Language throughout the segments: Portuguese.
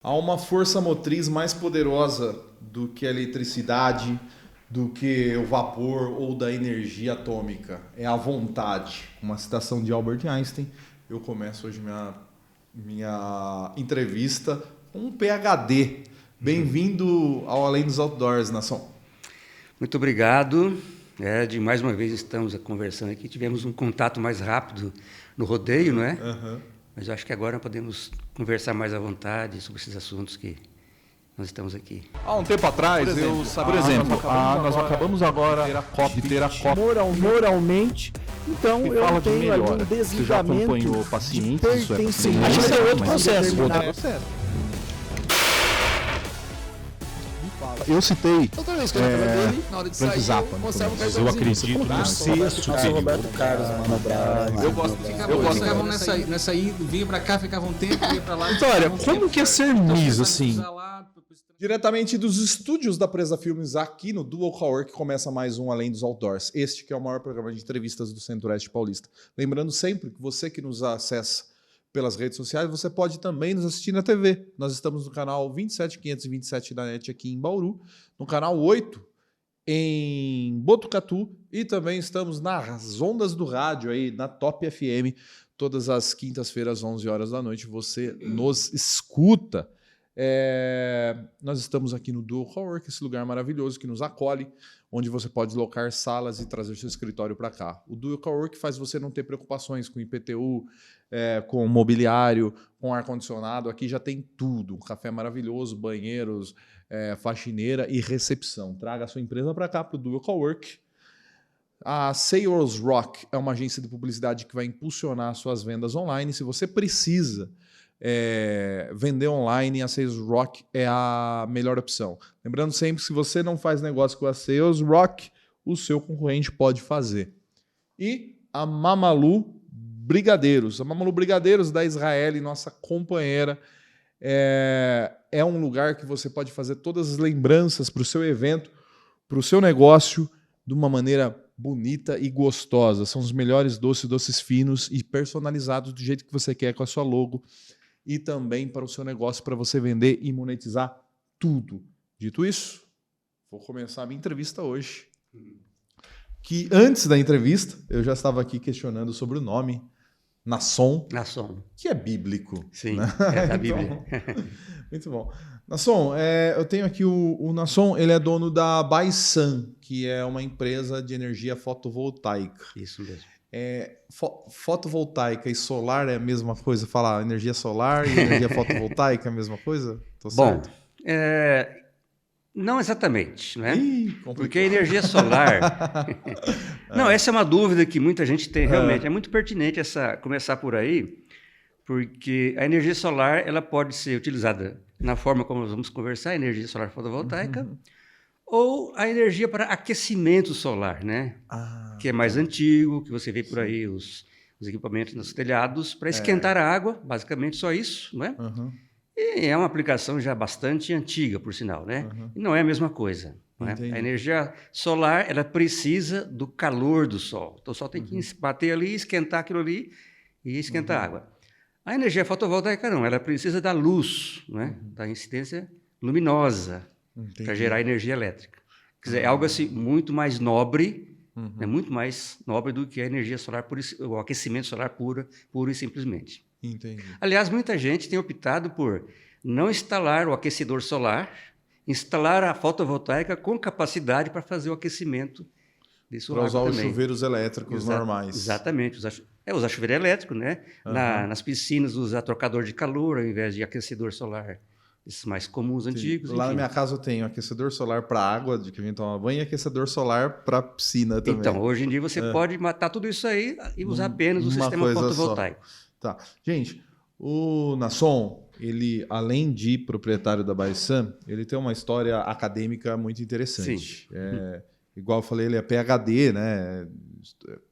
Há uma força motriz mais poderosa do que a eletricidade, do que o vapor ou da energia atômica. É a vontade. Uma citação de Albert Einstein. Eu começo hoje minha entrevista com um PhD. Bem-vindo ao Além dos Outdoors, Nação. Muito obrigado. De mais uma vez estamos conversando aqui. Tivemos um contato mais rápido no rodeio, não é? Mas eu acho que agora podemos conversar mais à vontade sobre esses assuntos que nós estamos aqui. Há um tempo atrás, nós acabamos agora de ter a COP. Moralmente, então Que eu fala de tenho ali melhora. um Você já desligamento acompanhou de pacientes, isso é pertencimento. paciente. Acho que é outro Mas processo. outro processo. Eu citei Toda vez que eu dele, na hora de Frank sair, Zappa, eu no mostrava o começo. Eu cartãozinho. acredito no ser superior. Roberto Carlos, Mano Brown. Eu gosto Ficavam nessa aí, vinha pra cá, ficava um tempo, ia pra lá. Vitória, ficava um como tempo, que é ser então, Miss, começava a assim? usar lá, depois- Diretamente dos estúdios da Presa Filmes, aqui no Dual Cowork, começa mais um Além dos Outdoors. Este que é o maior programa de entrevistas do Centro-Oeste Paulista. Lembrando sempre que você que nos acessa pelas redes sociais, você pode também nos assistir na TV. Nós estamos no canal 27527 da NET aqui em Bauru, no canal 8 em Botucatu e também estamos nas ondas do rádio aí, na Top FM, todas as quintas-feiras, às 11 horas da noite, você nos escuta. Nós estamos aqui no Dual Cowork, esse lugar maravilhoso que nos acolhe, onde você pode locar salas e trazer seu escritório para cá. O Dual Cowork faz você não ter preocupações com IPTU, com mobiliário, com ar-condicionado. Aqui já tem tudo. Um café maravilhoso, banheiros, faxineira e recepção. Traga a sua empresa para cá, para o Dual Cowork. A Sales Rock é uma agência de publicidade que vai impulsionar suas vendas online. Se você precisa vender online, a Sales Rock é a melhor opção. Lembrando sempre que se você não faz negócio com a Sales Rock, o seu concorrente pode fazer. E a Mamalu Brigadeiros. A Mamalu Brigadeiros da Israel, nossa companheira, é um lugar que você pode fazer todas as lembranças para o seu evento, para o seu negócio, de uma maneira bonita e gostosa. São os melhores doces finos e personalizados do jeito que você quer, com a sua logo, e também para o seu negócio, para você vender e monetizar tudo. Dito isso, vou começar a minha entrevista hoje. Que antes da entrevista, eu já estava aqui questionando sobre o nome, Nasson, que é bíblico. Sim, né? é da Bíblia. Então, muito bom. Nasson, eu tenho aqui o Nasson, ele é dono da Baisan, que é uma empresa de energia fotovoltaica. Isso mesmo. Fotovoltaica e solar é a mesma coisa? Falar energia solar e energia fotovoltaica é a mesma coisa? Tô Bom, certo? não exatamente, não é? Ih, complicou. Porque a energia solar... Não, essa é uma dúvida que muita gente tem realmente. É muito pertinente começar por aí, porque a energia solar ela pode ser utilizada na forma como nós vamos conversar, a energia solar fotovoltaica, ou a energia para aquecimento solar, né? Que é mais antigo, que você vê por aí os equipamentos nos telhados para esquentar a água, basicamente só isso, não é? E é uma aplicação já bastante antiga, por sinal, né? E não é a mesma coisa. Não é? A energia solar ela precisa do calor do sol. Então o sol tem que bater ali, esquentar aquilo ali e esquentar a água. A energia fotovoltaica não, ela precisa da luz, né? Da incidência luminosa para gerar energia elétrica. Quer dizer, é algo assim muito mais nobre, né? Muito mais nobre do que a energia solar, o aquecimento solar puro e simplesmente. Entendi. Aliás, muita gente tem optado por não instalar o aquecedor solar, instalar a fotovoltaica com capacidade para fazer o aquecimento desse Para usar também. os chuveiros elétricos normais. Exatamente. Usar chuveiro elétrico, né? Nas piscinas, usar trocador de calor ao invés de aquecedor solar. Esses mais comuns, antigos. Lá na enfim. minha casa eu tenho aquecedor solar para água, de que a gente toma banho, e aquecedor solar para piscina também. Então, hoje em dia você pode matar tudo isso aí e usar apenas o Uma sistema coisa fotovoltaico. Tá. Gente, o Nasson, ele, além de proprietário da Baisan, ele tem uma história acadêmica muito interessante. Sim. Igual eu falei, ele é PhD, né?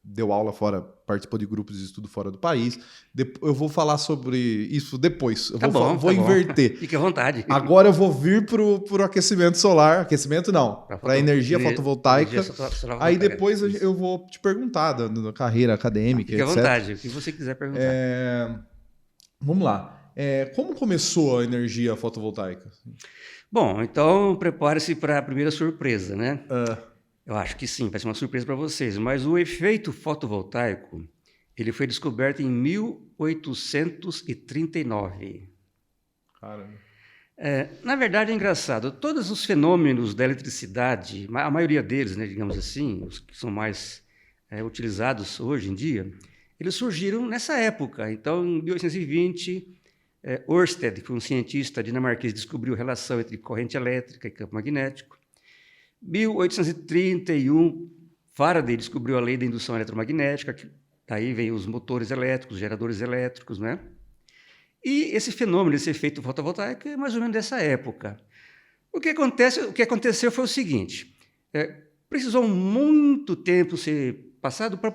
Deu aula fora, participou de grupos de estudo fora do país. Eu vou falar sobre isso depois. Eu vou inverter. Fique à vontade. Agora eu vou vir pro aquecimento solar. Aquecimento não, para energia fotovoltaica. Aí depois eu vou te perguntar da carreira acadêmica, Fique à etc. vontade, o que você quiser perguntar. Vamos lá. Como começou a energia fotovoltaica? Bom, então prepare-se para a primeira surpresa, né? Ah, Eu acho que sim, vai ser uma surpresa para vocês. Mas o efeito fotovoltaico, ele foi descoberto em 1839. caramba. Na verdade, é engraçado. Todos os fenômenos da eletricidade, a maioria deles, né, digamos assim, os que são mais utilizados hoje em dia, eles surgiram nessa época. Então, em 1820, Ørsted, que foi um cientista dinamarquês, descobriu a relação entre corrente elétrica e campo magnético. 1831, Faraday descobriu a lei da indução eletromagnética, que daí vem os motores elétricos, geradores elétricos, né? E esse fenômeno, esse efeito fotovoltaico é mais ou menos dessa época. O que aconteceu foi o seguinte, precisou muito tempo ser passado para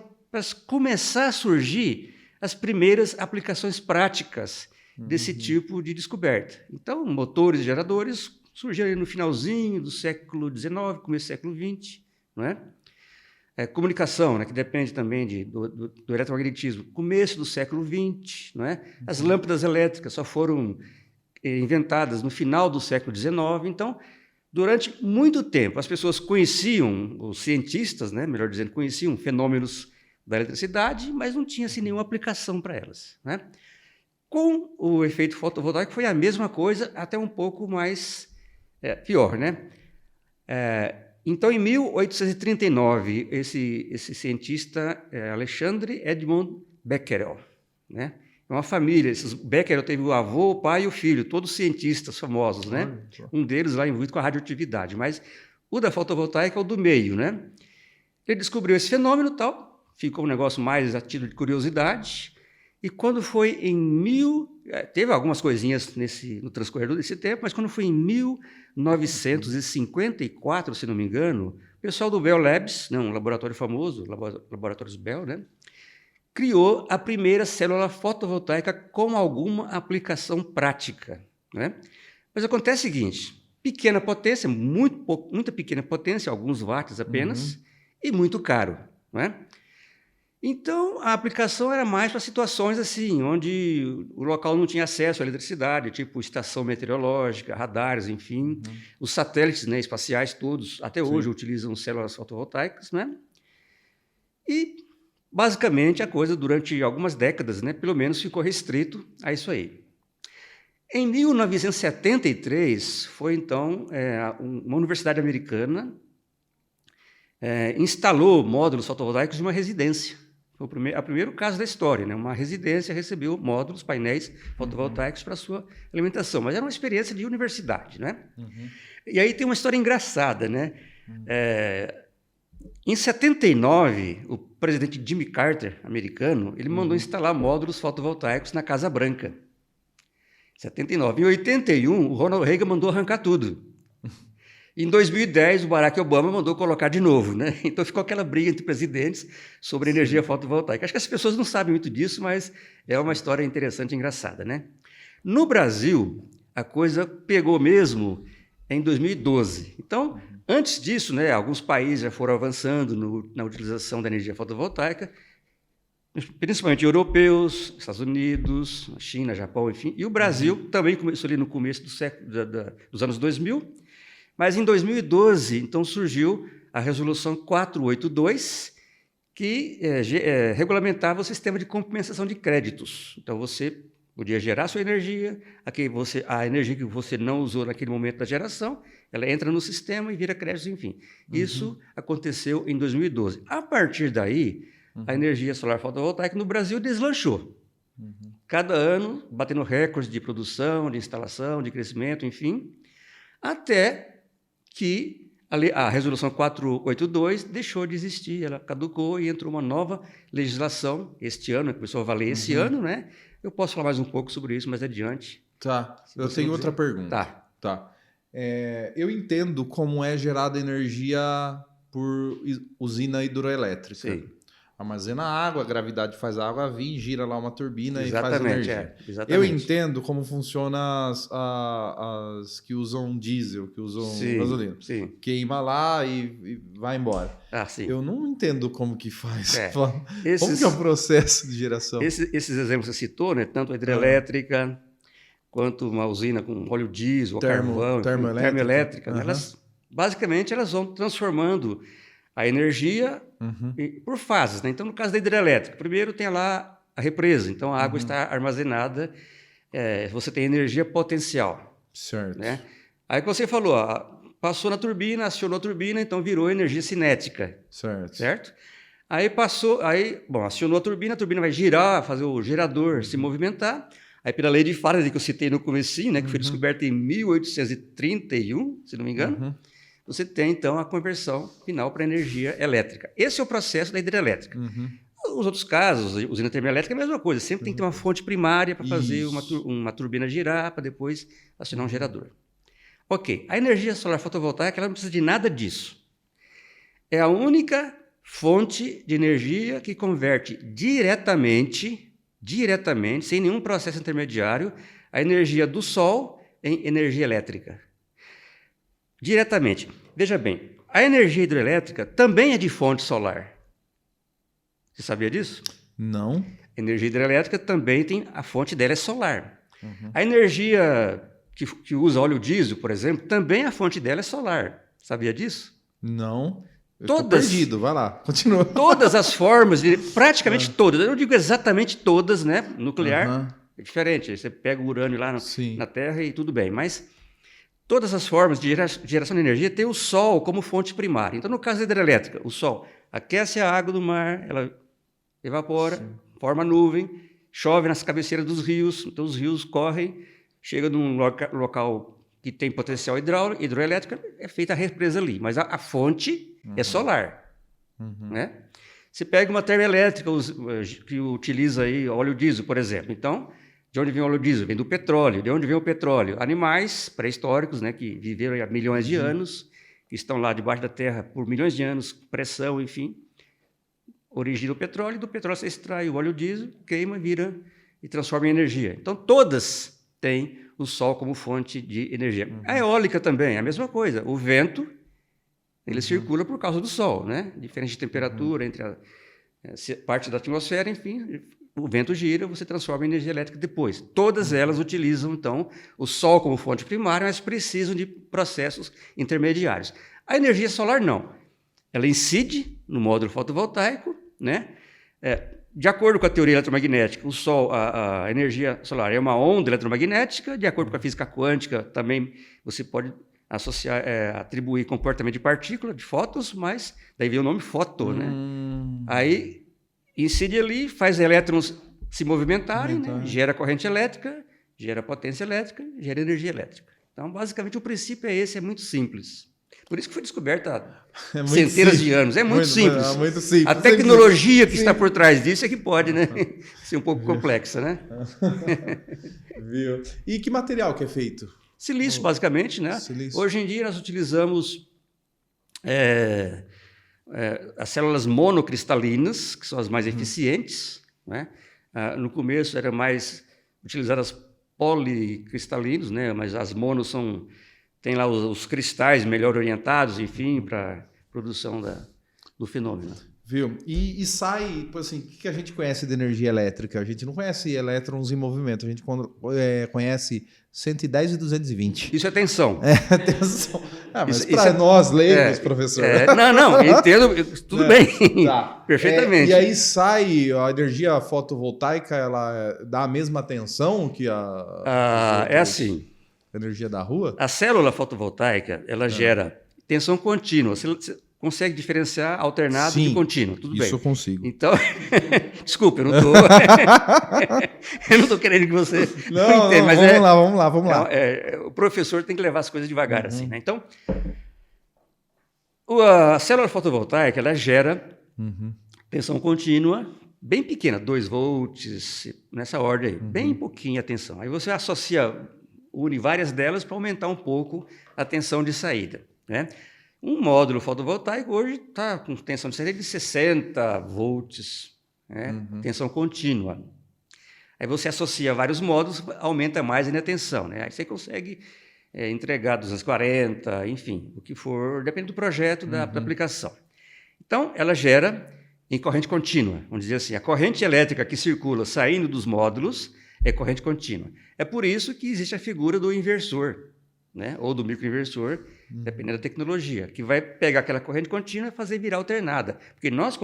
começar a surgir as primeiras aplicações práticas desse tipo de descoberta. Então, motores e geradores surgiram ali no finalzinho do século XIX, começo do século XX, não é? Comunicação, né, que depende também do eletromagnetismo, começo do século XX, não é? As lâmpadas elétricas só foram inventadas no final do século XIX. Então, durante muito tempo, as pessoas conheciam, os cientistas, né, melhor dizendo, conheciam fenômenos da eletricidade, mas não tinha assim, nenhuma aplicação para elas, né? Com o efeito fotovoltaico foi a mesma coisa, até um pouco mais pior, né? Então, em 1839, esse cientista Alexandre Edmund Becquerel, né? É uma família, esses Becquerel teve o avô, o pai e o filho, todos cientistas famosos, né? Um deles lá envolvido com a radioatividade, mas o da fotovoltaica é o do meio, né? Ele descobriu esse fenômeno e tal, ficou um negócio mais a título de curiosidade, e quando foi teve algumas coisinhas no transcorrer desse tempo, mas quando foi em 1954, se não me engano, o pessoal do Bell Labs, né, um laboratório famoso, Laboratórios Bell, né, criou a primeira célula fotovoltaica com alguma aplicação prática, né? Mas acontece o seguinte, pequena potência, muita pequena potência, alguns watts apenas, e muito caro, não é? Então, a aplicação era mais para situações assim, onde o local não tinha acesso à eletricidade, tipo estação meteorológica, radares, enfim. Os satélites, né, espaciais todos, até hoje, utilizam células fotovoltaicas, né? E, basicamente, a coisa, durante algumas décadas, né, pelo menos, ficou restrito a isso aí. Em 1973, foi, então, uma universidade americana instalou módulos fotovoltaicos em uma residência. Foi o primeiro caso da história, né? Uma residência recebeu módulos, painéis fotovoltaicos para sua alimentação, mas era uma experiência de universidade, né? E aí tem uma história engraçada, né? Em 79, o presidente Jimmy Carter, americano, ele mandou instalar módulos fotovoltaicos na Casa Branca. Em 79. Em 81, o Ronald Reagan mandou arrancar tudo. Em 2010, o Barack Obama mandou colocar de novo, né? Então ficou aquela briga entre presidentes sobre energia fotovoltaica. Acho que as pessoas não sabem muito disso, mas é uma história interessante e engraçada, né? No Brasil, a coisa pegou mesmo em 2012. Então, antes disso, né, alguns países já foram avançando na utilização da energia fotovoltaica, principalmente europeus, Estados Unidos, China, Japão, enfim. E o Brasil também começou ali no começo dos anos 2000. Mas em 2012, então, surgiu a Resolução 482, que regulamentava o sistema de compensação de créditos. Então, você podia gerar sua energia, a energia que você não usou naquele momento da geração, ela entra no sistema e vira crédito, enfim. Isso aconteceu em 2012. A partir daí, a energia solar fotovoltaica no Brasil deslanchou. Cada ano, batendo recordes de produção, de instalação, de crescimento, enfim, até que a Resolução 482 deixou de existir, ela caducou e entrou uma nova legislação este ano, começou a valer esse ano, né? Eu posso falar mais um pouco sobre isso mais adiante. Tá, eu tenho outra pergunta. Tá. Eu entendo como é gerada energia por usina hidroelétrica. Sim. Armazena água, a gravidade faz a água vir, gira lá uma turbina e faz Exatamente, energia. exatamente. Eu entendo como funciona as que usam diesel, que usam gasolina. Sim. Queima lá e vai embora. Sim. Eu não entendo como que faz. Como Esses, que é o processo de geração? Esses exemplos que você citou, né, tanto a hidrelétrica, quanto uma usina com óleo diesel, carvão, termoelétrica, né? Basicamente elas vão transformando a energia por fases, né? Então, no caso da hidrelétrica, primeiro tem lá a represa, então a água está armazenada, você tem energia potencial. Certo. Né? Aí que você falou, passou na turbina, acionou a turbina, então virou energia cinética. Certo? Aí acionou a turbina vai girar, fazer o gerador se movimentar. Aí pela lei de Faraday que eu citei no comecinho, né, que foi descoberta em 1831, se não me engano, você tem então a conversão final para energia elétrica. Esse é o processo da hidrelétrica. Os outros casos, usina termoelétrica é a mesma coisa, sempre tem que ter uma fonte primária para fazer uma turbina girar, para depois acionar um gerador. Ok, a energia solar fotovoltaica ela não precisa de nada disso. É a única fonte de energia que converte diretamente, sem nenhum processo intermediário, a energia do sol em energia elétrica. Diretamente. Veja bem, a energia hidrelétrica também é de fonte solar. Você sabia disso? Não. A energia hidrelétrica também tem, a fonte dela é solar. A energia que usa óleo diesel, por exemplo, também a fonte dela é solar. Sabia disso? Não. Eu tô perdido, vai lá, continua. Todas as formas, praticamente todas, eu não digo exatamente todas, né? Nuclear é diferente, você pega o urânio lá na Terra e tudo bem, mas todas as formas de geração de energia têm o Sol como fonte primária. Então, no caso da hidrelétrica, o Sol aquece a água do mar, ela evapora, forma nuvem, chove nas cabeceiras dos rios, então os rios correm, chega num local que tem potencial hidroelétrico, é feita a represa ali, mas a fonte é solar. Né? Você pega uma termoelétrica que utiliza aí óleo diesel, por exemplo. Então, de onde vem o óleo diesel? Vem do petróleo. De onde vem o petróleo? Animais pré-históricos, né, que viveram há milhões de anos, que estão lá debaixo da terra por milhões de anos, pressão, enfim, origina o petróleo, e do petróleo você extrai o óleo diesel, queima, vira e transforma em energia. Então, todas têm o sol como fonte de energia. A eólica também é a mesma coisa. O vento, ele circula por causa do sol, né? Diferente de temperatura entre a parte da atmosfera, enfim, o vento gira, você transforma em energia elétrica depois. Todas elas utilizam, então, o sol como fonte primária, mas precisam de processos intermediários. A energia solar, não. Ela incide no módulo fotovoltaico, né? De acordo com a teoria eletromagnética, o Sol, a energia solar é uma onda eletromagnética. De acordo com a física quântica, também você pode associar, atribuir comportamento de partícula, de fótons, mas daí vem o nome fóton, né? Aí incide ali, faz elétrons se movimentarem, né? Gera corrente elétrica, gera potência elétrica, gera energia elétrica. Então, basicamente, o princípio é esse, é muito simples. Por isso que foi descoberta há centenas de anos. É muito simples. Muito simples. A tecnologia que está por trás disso é que pode, né, ser um pouco complexa, né? Viu? E que material que é feito? Silício, basicamente, né? Silício. Hoje em dia nós utilizamos as células monocristalinas, que são as mais eficientes, né? No começo eram mais utilizadas policristalinos, né? Mas as monos tem lá os cristais melhor orientados, enfim, para produção do fenômeno. Viu? E sai, assim, o que a gente conhece de energia elétrica? A gente não conhece elétrons em movimento, a gente conhece 110 e 220. Isso é tensão. Tensão. Mas para nós leigos, professor. Não, entendo, tudo bem. Tá. Perfeitamente. E aí sai a energia fotovoltaica, ela dá a mesma tensão que é assim. Energia da rua? A célula fotovoltaica, ela gera tensão contínua. Você consegue diferenciar alternado de contínuo, tudo bem. Isso eu consigo. Então, desculpa, eu não estou... eu não estou querendo que você não entenda, mas vamos lá. O professor tem que levar as coisas devagar, assim, né? Então, a célula fotovoltaica, ela gera tensão contínua, bem pequena, 2 volts, nessa ordem aí, bem pouquinha a tensão. Aí você une várias delas para aumentar um pouco a tensão de saída, né? Um módulo fotovoltaico hoje está com tensão de saída de 60 volts, né? Tensão contínua. Aí você associa vários módulos, aumenta mais ainda a tensão, né? Aí você consegue entregar 240, enfim, o que for, depende do projeto, da aplicação. Então, ela gera em corrente contínua, vamos dizer assim, a corrente elétrica que circula saindo dos módulos, é corrente contínua. É por isso que existe a figura do inversor, né? Ou do microinversor, dependendo da tecnologia, que vai pegar aquela corrente contínua e fazer virar alternada. Porque nós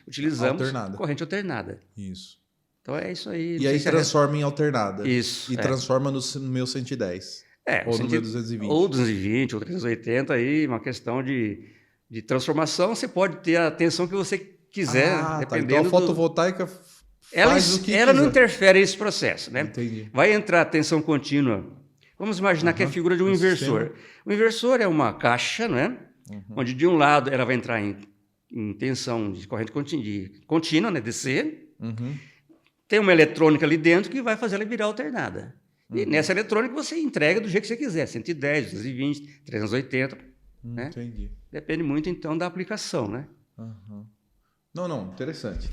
utilizamos Alternada. corrente alternada. Isso. Então é isso aí. E Não aí sei se é transforma em alternada. Isso, E é. transforma no meu 110. Ou no meu 220. Ou 220, ou 380, aí uma questão de transformação. Você pode ter a tensão que você quiser, Tá. dependendo Então a do... fotovoltaica Ela faz o que não quiser. interfere nesse processo, né? Entendi. Vai entrar a tensão contínua. Vamos imaginar que é a figura de um inversor. O inversor é uma caixa, né? Onde de um lado ela vai entrar em tensão de corrente contínua, né? DC. Tem uma eletrônica ali dentro que vai fazer ela virar alternada. E nessa eletrônica você entrega do jeito que você quiser, 110, 220, 380, né? Entendi. Depende muito então da aplicação, né? Não, interessante.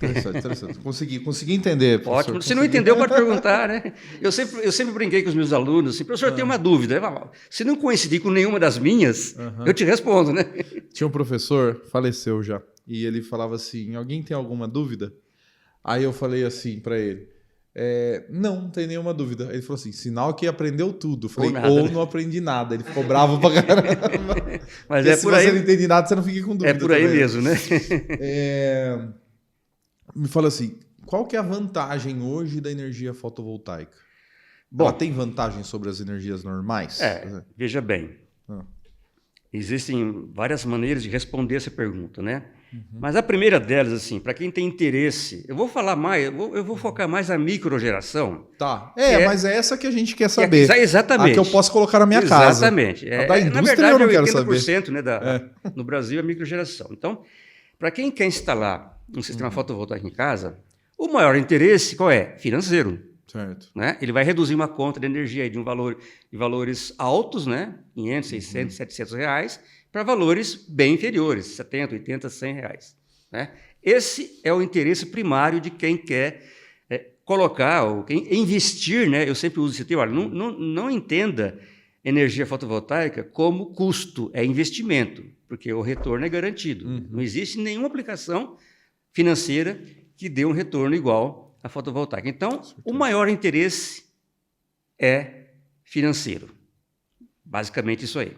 Consegui entender, professor. Ótimo. Se não entendeu, pode perguntar, né? Eu sempre brinquei com os meus alunos, assim, professor, eu tenho uma dúvida. Se não coincidir com nenhuma das minhas, eu te respondo, né? Tinha um professor, faleceu já, e ele falava assim, alguém tem alguma dúvida? Aí eu falei assim pra ele, não tem nenhuma dúvida. Ele falou assim, sinal que aprendeu tudo. Eu falei, nada, ou né? não aprendi nada. Ele ficou bravo pra caramba. Mas Porque é se por aí, você não entende nada, você não fica com dúvida. é por aí também. mesmo, né? Me fala assim, qual que é a vantagem hoje da energia fotovoltaica? Bom, Ela tem vantagem sobre as energias normais? veja bem. Existem várias maneiras de responder essa pergunta, né? Mas a primeira delas, assim, para quem tem interesse, eu vou falar mais, eu vou focar mais na microgeração. Tá. É. Mas é essa que a gente quer saber. Exatamente. A que eu posso colocar na minha casa. Exatamente. A da indústria na verdade, eu não é quero 80%, né, no Brasil é microgeração. Então, para quem quer instalar um sistema fotovoltaico em casa, o maior interesse qual é? Financeiro. Certo. Né? Ele vai reduzir uma conta de energia de valores altos, né? 500, 600, 700 reais, para valores bem inferiores, 70, 80, 100 reais. Né? Esse é o interesse primário de quem quer colocar, ou quem investir, né? Eu sempre uso esse termo, olha, não entenda energia fotovoltaica como custo, é investimento, porque o retorno é garantido. Não existe nenhuma aplicação financeira que dê um retorno igual à fotovoltaica. Então, o maior interesse é financeiro. Basicamente isso aí.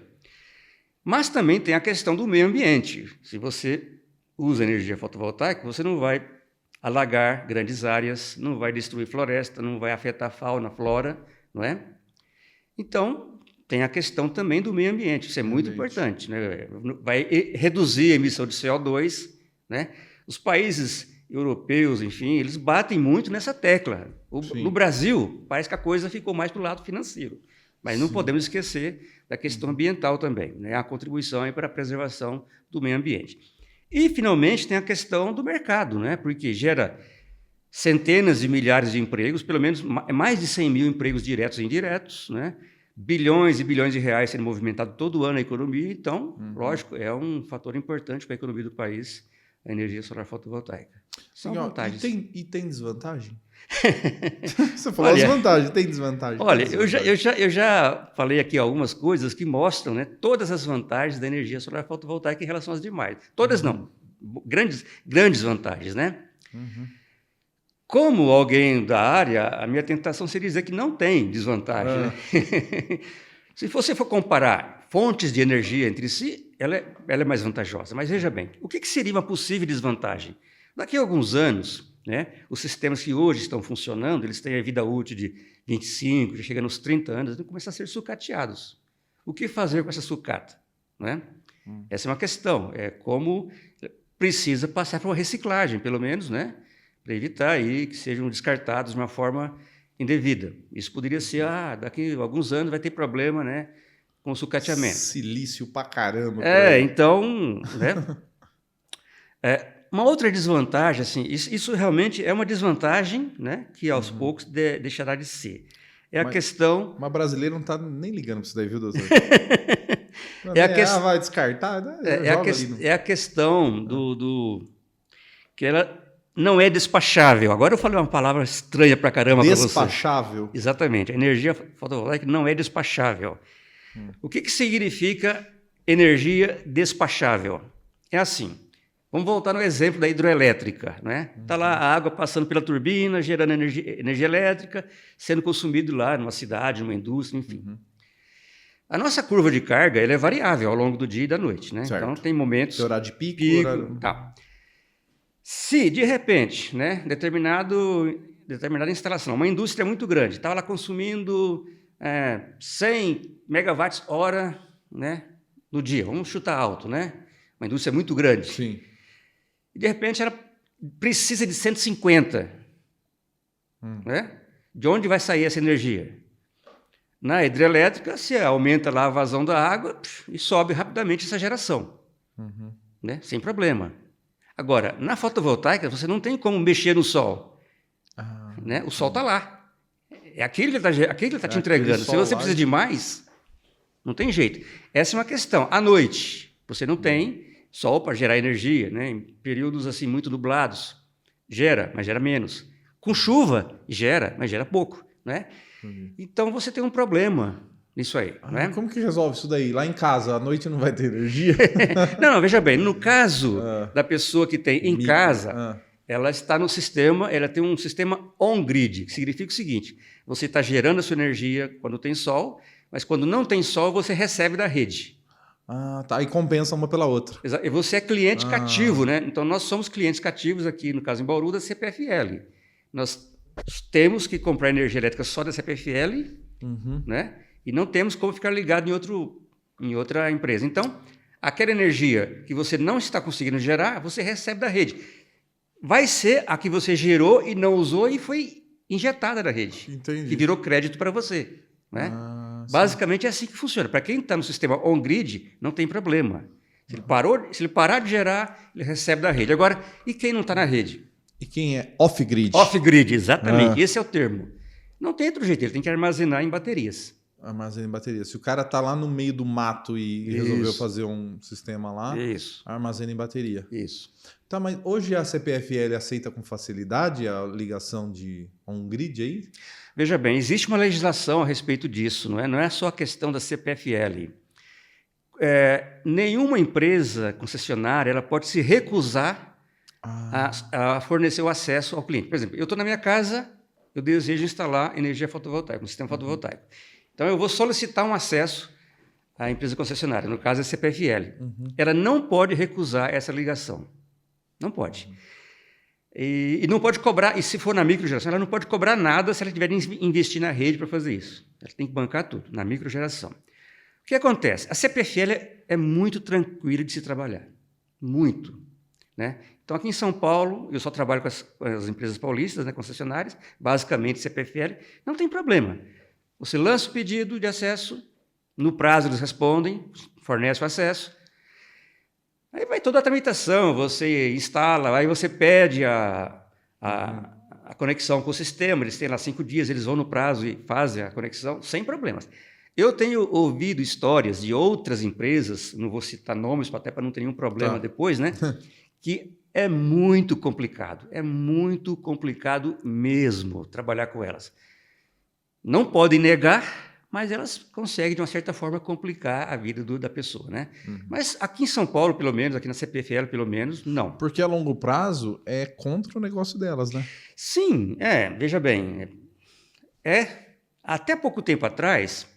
Mas também tem a questão do meio ambiente. Se você usa energia fotovoltaica, você não vai alagar grandes áreas, não vai destruir floresta, não vai afetar a fauna, a flora, não é? Então, tem a questão também do meio ambiente. Isso é muito importante, né? Vai reduzir a emissão de CO2, né? Os países europeus, enfim, eles batem muito nessa tecla. No Brasil, parece que a coisa ficou mais para o lado financeiro. Mas não podemos esquecer da questão ambiental também, né? A contribuição aí para a preservação do meio ambiente. E, finalmente, tem a questão do mercado, né? Porque gera centenas de milhares de empregos, pelo menos mais de 100 mil empregos diretos e indiretos, né? Bilhões e bilhões de reais sendo movimentados todo ano na economia. Então, lógico, é um fator importante para a economia do país, a energia solar fotovoltaica. São vantagens. E tem desvantagem? Você falou as vantagens, tem desvantagem? Olha, eu já falei aqui algumas coisas que mostram, né, todas as vantagens da energia solar fotovoltaica em relação às demais. Todas não, grandes vantagens, né? Como alguém da área, a minha tentação seria dizer que não tem desvantagem. Né? Se você for comparar fontes de energia entre si, ela é mais vantajosa. Mas veja bem, o que seria uma possível desvantagem? Daqui a alguns anos, né, os sistemas que hoje estão funcionando, eles têm a vida útil de 25, já chega nos 30 anos, eles vão começar a ser sucateados. O que fazer com essa sucata? Né? Essa é uma questão. É como precisa passar por uma reciclagem, pelo menos, né, para evitar aí que sejam descartados de uma forma indevida. Isso poderia ser, daqui a alguns anos vai ter problema, né, com o sucateamento. Silício pra caramba. Então, né, uma outra desvantagem, assim, isso realmente é uma desvantagem, né, que aos poucos deixará de ser. A questão... Mas brasileiro não está nem ligando para isso daí, viu, doutor? Vai descartar? É a questão que ela não é despachável. Agora eu falei uma palavra estranha pra caramba para você. Despachável? Exatamente. A energia fotovoltaica não é despachável. O que significa energia despachável? É assim, Vamos voltar no exemplo da hidroelétrica, né? Está lá a água passando pela turbina, gerando energia elétrica, sendo consumido lá numa cidade, numa indústria, enfim. A nossa curva de carga ela é variável ao longo do dia e da noite, né? Certo. Então tem momentos... Tem horário de pico, horário... Tá. Se, de repente, né, determinada instalação, uma indústria muito grande, estava lá consumindo 100 megawatts-hora, né, no dia, vamos chutar alto, né? Uma indústria muito grande. Sim. E, de repente, ela precisa de 150. Né? De onde vai sair essa energia? Na hidrelétrica, se aumenta lá a vazão da água e sobe rapidamente essa geração. Né? Sem problema. Agora, na fotovoltaica, você não tem como mexer no sol. Né? O sol está lá. É aquele que ele está te entregando. Se você precisa de mais, não tem jeito. Essa é uma questão. À noite, você não tem sol para gerar energia, né? Em períodos assim muito nublados. Gera, mas gera menos. Com chuva, gera, mas gera pouco. Né? Então, você tem um problema nisso aí. Né? Como que resolve isso daí? Lá em casa, à noite não vai ter energia? Não, veja bem, no caso da pessoa que tem em casa, ela está no sistema, ela tem um sistema on-grid, que significa o seguinte, você está gerando a sua energia quando tem sol, mas quando não tem sol, você recebe da rede. Tá. E compensa uma pela outra. E você é cliente cativo, né? Então, nós somos clientes cativos aqui, no caso em Bauru, da CPFL. Nós temos que comprar energia elétrica só da CPFL, né? E não temos como ficar ligado em outra empresa. Então, aquela energia que você não está conseguindo gerar, você recebe da rede. Vai ser a que você gerou e não usou e foi injetada da rede. Entendi. Que virou crédito para você. Né? Basicamente é assim que funciona. Para quem está no sistema on-grid, não tem problema. Se ele parar de gerar, ele recebe da rede. Agora, e quem não está na rede? E quem é off-grid? Off-grid, exatamente. Esse é o termo. Não tem outro jeito, ele tem que armazenar em baterias. Armazena em bateria. Se o cara tá lá no meio do mato e resolveu fazer um sistema lá, armazena em bateria. Isso. Tá, mas hoje a CPFL aceita com facilidade a ligação de on-grid aí? Veja bem, existe uma legislação a respeito disso, não é? Não é só a questão da CPFL. Nenhuma empresa concessionária ela pode se recusar a fornecer o acesso ao cliente. Por exemplo, eu estou na minha casa, eu desejo instalar energia fotovoltaica, um sistema fotovoltaico. Então, eu vou solicitar um acesso à empresa concessionária, no caso, a CPFL. Ela não pode recusar essa ligação. Não pode. E não pode cobrar, e se for na microgeração, ela não pode cobrar nada se ela tiver de investir na rede para fazer isso. Ela tem que bancar tudo, na microgeração. O que acontece? A CPFL é muito tranquila de se trabalhar. Muito. Né? Então, aqui em São Paulo, eu só trabalho com as empresas paulistas, né, concessionárias, basicamente CPFL, não tem problema. Você lança o pedido de acesso, no prazo eles respondem, fornecem o acesso, aí vai toda a tramitação, você instala, aí você pede a conexão com o sistema, eles têm lá 5 dias, eles vão no prazo e fazem a conexão, sem problemas. Eu tenho ouvido histórias de outras empresas, não vou citar nomes, até para não ter nenhum problema depois, né? Que é muito complicado mesmo trabalhar com elas. Não podem negar, mas elas conseguem, de uma certa forma, complicar a vida da pessoa, né? Mas aqui em São Paulo, pelo menos, aqui na CPFL, pelo menos, não. Porque a longo prazo é contra o negócio delas, né? Sim, veja bem, até pouco tempo atrás,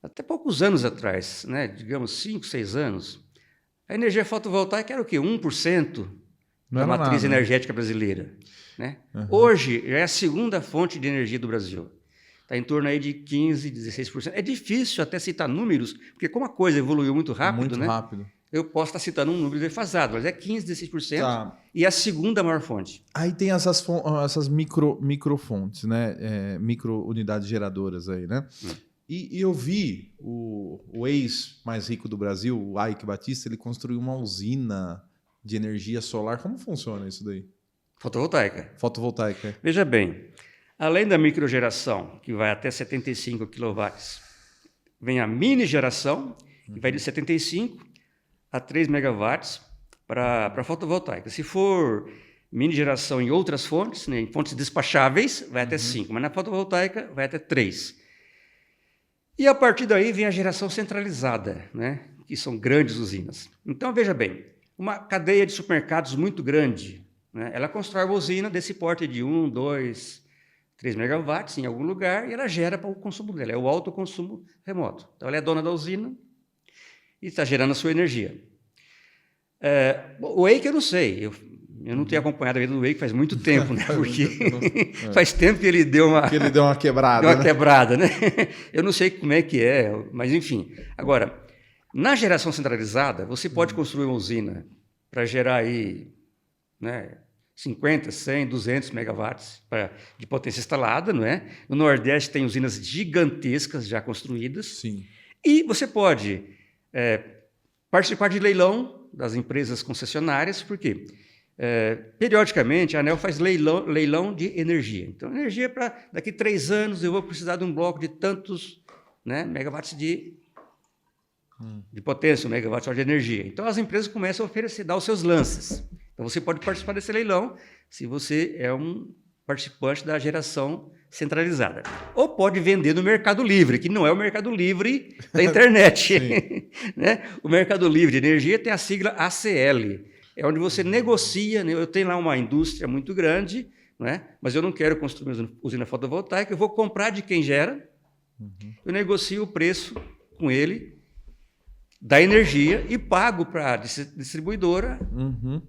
até poucos anos atrás, né, digamos 5, 6 anos, a energia fotovoltaica era o quê? 1% da matriz energética brasileira. Né? Hoje, já é a segunda fonte de energia do Brasil. Está em torno aí de 15%, 16%. É difícil até citar números, porque como a coisa evoluiu muito rápido, rápido. Eu posso estar citando um número defasado, mas é 15%, 16% e é a segunda maior fonte. Aí tem essas microfontes, né? Micro unidades geradoras aí, né? E eu vi o ex mais rico do Brasil, o Ike Batista, ele construiu uma usina de energia solar. Como funciona isso daí? Fotovoltaica. Veja bem, além da microgeração, que vai até 75 kW, vem a mini geração, que vai de 75 a 3 megawatts para fotovoltaica. Se for mini geração em outras fontes, né, em fontes despacháveis, vai até 5, mas na fotovoltaica vai até 3. E a partir daí vem a geração centralizada, né, que são grandes usinas. Então, veja bem, uma cadeia de supermercados muito grande, né? Ela constrói uma usina desse porte de 1, 2, 3 megawatts em algum lugar e ela gera para o consumo dela, é o autoconsumo remoto. Então, ela é dona da usina e está gerando a sua energia. O Wake eu não sei, eu não tenho acompanhado a vida do Wake faz muito tempo, né? Porque faz tempo que ele deu uma... Que ele deu uma quebrada, deu uma quebrada, né? Eu não sei como é que é, mas enfim. Agora, na geração centralizada, você pode construir uma usina para gerar aí, né, 50, 100, 200 megawatts de potência instalada, não é? No Nordeste tem usinas gigantescas já construídas. Sim. E você pode participar de leilão das empresas concessionárias, por quê? Periodicamente, a ANEEL faz leilão de energia. Então, energia para daqui 3 anos eu vou precisar de um bloco de tantos, né, megawatts de potência, megawatts de energia. Então, as empresas começam a oferecer, dar os seus lances. Então, você pode participar desse leilão se você é um participante da geração centralizada. Ou pode vender no Mercado Livre, que não é o Mercado Livre da internet. Né? O Mercado Livre de Energia tem a sigla ACL, é onde você negocia, né? Eu tenho lá uma indústria muito grande, né? Mas eu não quero construir uma usina fotovoltaica, eu vou comprar de quem gera, eu negocio o preço com ele da energia e pago para a distribuidora